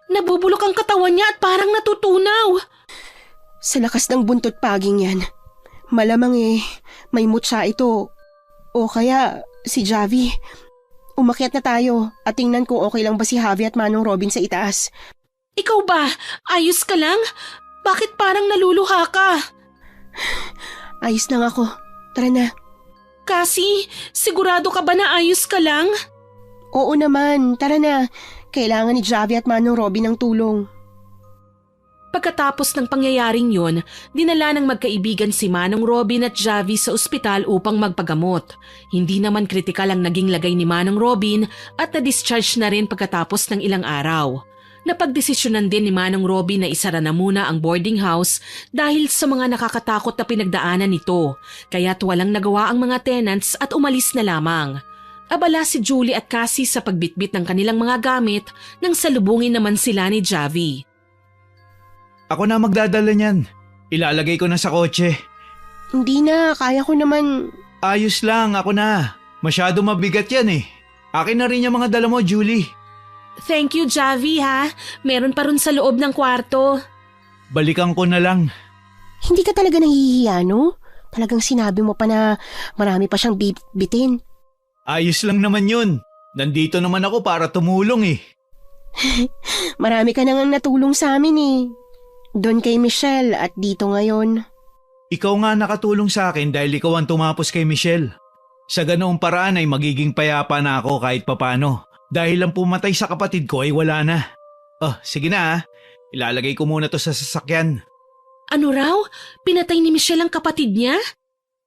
Nabubulok ang katawan niya at parang natutunaw. Sa lakas ng buntot paging yan, malamang may mutya ito. O kaya si Javi. Umakyat na tayo at tingnan kung okay lang ba si Javi at Manong Robin sa itaas. Ikaw ba? Ayos ka lang? Bakit parang naluluha ka? Ayos lang ako. Tara na. Cassie, sigurado ka ba na ayos ka lang? Oo naman, tara na. Kailangan ni Javi at Manong Robin ng tulong. Pagkatapos ng pangyayaring yon, dinala ng magkaibigan si Manong Robin at Javi sa ospital upang magpagamot. Hindi naman kritikal ang naging lagay ni Manong Robin at na-discharge na rin pagkatapos ng ilang araw. Napagdesisyonan din ni Manong Robin na isara na muna ang boarding house dahil sa mga nakakatakot na pinagdaanan nito, kaya't walang nagawa ang mga tenants at umalis na lamang. Abala si Julie at Cassie sa pagbitbit ng kanilang mga gamit nang salubungin naman sila ni Javi. Ako na magdadala niyan. Ilalagay ko na sa kotse. Hindi na, kaya ko naman. Ayos lang, ako na. Masyado mabigat yan eh. Akin na rin yung mga dala mo, Julie. Thank you, Javi ha. Meron pa rin sa loob ng kwarto. Balikan ko na lang. Hindi ka talaga nahihiya, no? Talagang sinabi mo pa na marami pa siyang bitin. Ayos lang naman yun. Nandito naman ako para tumulong eh. Marami ka nang natulong sa amin eh. Doon kay Michelle at dito ngayon. Ikaw nga nakatulong sa akin dahil ikaw ang tumapos kay Michelle. Sa ganoong paraan ay magiging payapa na ako kahit papano. Dahil ang pumatay sa kapatid ko ay wala na. Oh, sige na ha. Ilalagay ko muna to sa sasakyan. Ano raw? Pinatay ni Michelle ang kapatid niya?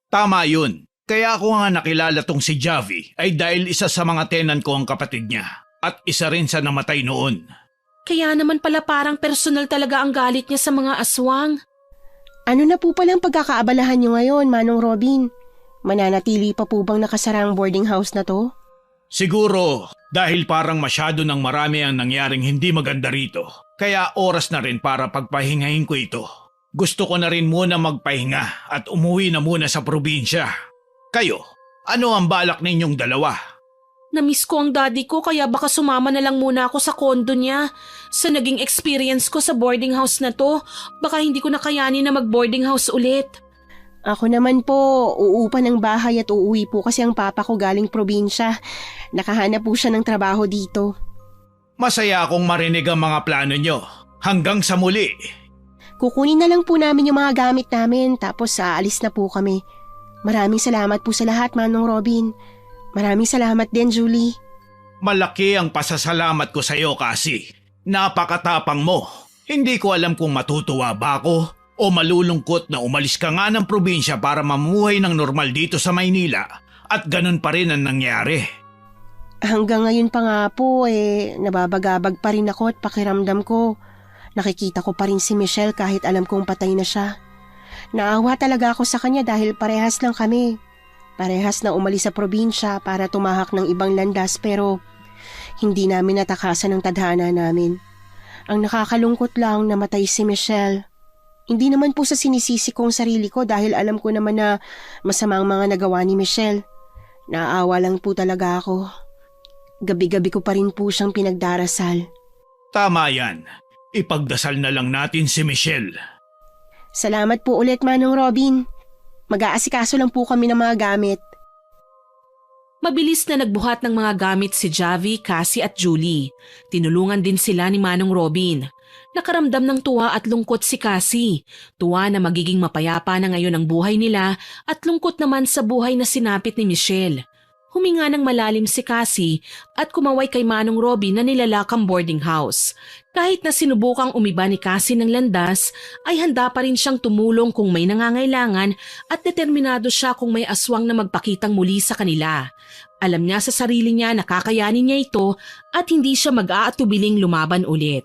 Tama yun. Kaya ako nga nakilala tong si Javi ay dahil isa sa mga tenant ko ang kapatid niya. At isa rin sa namatay noon. Kaya naman pala parang personal talaga ang galit niya sa mga aswang. Ano na po palang pagkakaabalahan niyo ngayon, Manong Robin? Mananatili pa po bang nakasara ang boarding house na to? Siguro dahil parang masyado nang marami ang nangyaring hindi maganda rito. Kaya oras na rin para pagpahingahin ko ito. Gusto ko na rin muna magpahinga at umuwi na muna sa probinsya. Kayo, ano ang balak ninyong dalawa? Namiss ko ang daddy ko kaya baka sumama na lang muna ako sa kondo niya. Sa naging experience ko sa boarding house na to, baka hindi ko na kayanin na mag-boarding house ulit. Ako naman po, uupa ng bahay at uuwi po kasi ang papa ko galing probinsya. Nakahanap po siya ng trabaho dito. Masaya akong marinig ang mga plano nyo. Hanggang sa muli. Kukunin na lang po namin yung mga gamit namin tapos aalis na po kami. Maraming salamat po sa lahat, Manong Robin. Maraming salamat din, Julie. Malaki ang pasasalamat ko sa iyo, Cassie. Napakatapang mo. Hindi ko alam kung matutuwa ba ako o malulungkot na umalis ka nga ng probinsya para mamuhay ng normal dito sa Maynila at ganun pa rin ang nangyari. Hanggang ngayon pa nga po nababagabag pa rin ako at pakiramdam ko. Nakikita ko pa rin si Michelle kahit alam kong patay na siya. Naawa talaga ako sa kanya dahil parehas lang kami. Parehas na umalis sa probinsya para tumahak ng ibang landas pero hindi namin natakasan ang tadhana namin. Ang nakakalungkot lang namatay si Michelle. Hindi naman po sa sinisisi kong sarili ko dahil alam ko naman na masama ang mga nagawa ni Michelle. Naawa lang po talaga ako. Gabi-gabi ko pa rin po siyang pinagdarasal. Tama yan. Ipagdasal na lang natin si Michelle. Salamat po ulit, Manong Robin. Mag-aasikaso lang po kami ng mga gamit. Mabilis na nagbuhat ng mga gamit si Javi, Cassie at Julie. Tinulungan din sila ni Manong Robin. Nakaramdam ng tuwa at lungkot si Cassie. Tuwa na magiging mapayapa na ngayon ang buhay nila at lungkot naman sa buhay na sinapit ni Michelle. Huminga ng malalim si Cassie at kumaway kay Manong Robin na nilalakang boarding house. Kahit na sinubukang umiba ni Cassie ng landas, ay handa pa rin siyang tumulong kung may nangangailangan at determinado siya kung may aswang na magpakitang muli sa kanila. Alam niya sa sarili niya na kakayanin niya ito at hindi siya mag-aatubiling lumaban ulit.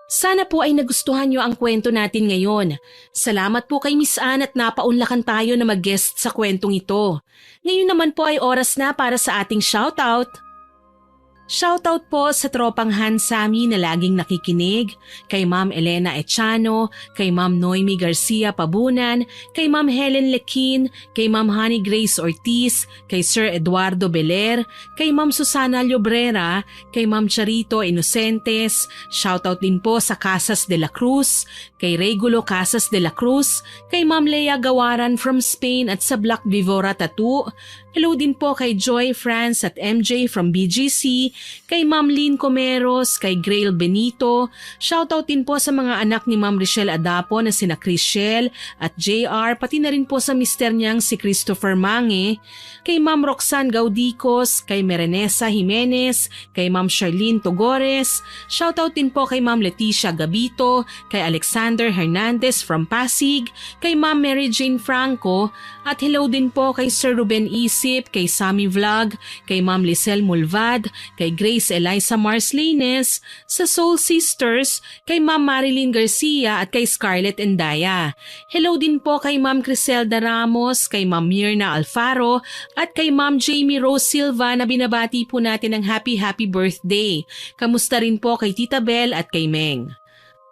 Sana po ay nagustuhan niyo ang kwento natin ngayon. Salamat po kay Miss Ann at napaunlakan tayo na mag-guest sa kwentong ito. Ngayon naman po ay oras na para sa ating shoutout. Shoutout po sa tropang Hansami na laging nakikinig, kay Ma'am Elena Echano, kay Ma'am Noemi Garcia Pabunan, kay Ma'am Helen Lequin, kay Ma'am Honey Grace Ortiz, kay Sir Eduardo Beler, kay Ma'am Susana Llobrera, kay Ma'am Charito Inocentes, shoutout din po sa Casas de la Cruz, kay Regulo Casas de la Cruz, kay Ma'am Lea Gawaran from Spain at sa Black Vivora Tattoo, Hello din po kay Joy France at MJ from BGC, kay Ma'am Lynn Comeros, kay Grail Benito. Shoutout din po sa mga anak ni Ma'am Richelle Adapo na sina Chriselle at JR, pati na rin po sa mister niyang si Christopher Mange, kay Ma'am Roxanne Gaudicos, kay Merenesa Jimenez, kay Ma'am Charlene Togores. Shoutout din po kay Ma'am Leticia Gabito, kay Alexander Hernandez from Pasig, kay Ma'am Mary Jane Franco, at hello din po kay Sir Ruben Isip, kay Sammy Vlog, kay Ma'am Lisel Mulvad, kay Grace Eliza Marslines, sa Soul Sisters, kay Ma'am Marilyn Garcia at kay Scarlett Endaya. Hello din po kay Ma'am Criselda Ramos, kay Ma'am Mirna Alfaro at kay Ma'am Jamie Rose Silva na binabati po natin ng happy birthday. Kamusta rin po kay Tita Bel at kay Meng.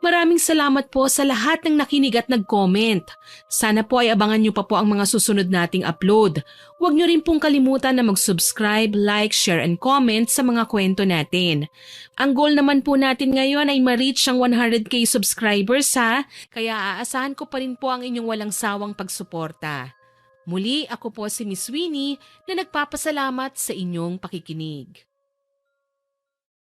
Maraming salamat po sa lahat ng nakinig at nag-comment. Sana po ay abangan nyo pa po ang mga susunod nating upload. Huwag nyo rin pong kalimutan na mag-subscribe, like, share, and comment sa mga kwento natin. Ang goal naman po natin ngayon ay ma-reach ang 100k subscribers ha, kaya aasahan ko pa rin po ang inyong walang sawang pagsuporta. Muli, ako po si Miss Winnie na nagpapasalamat sa inyong pakikinig.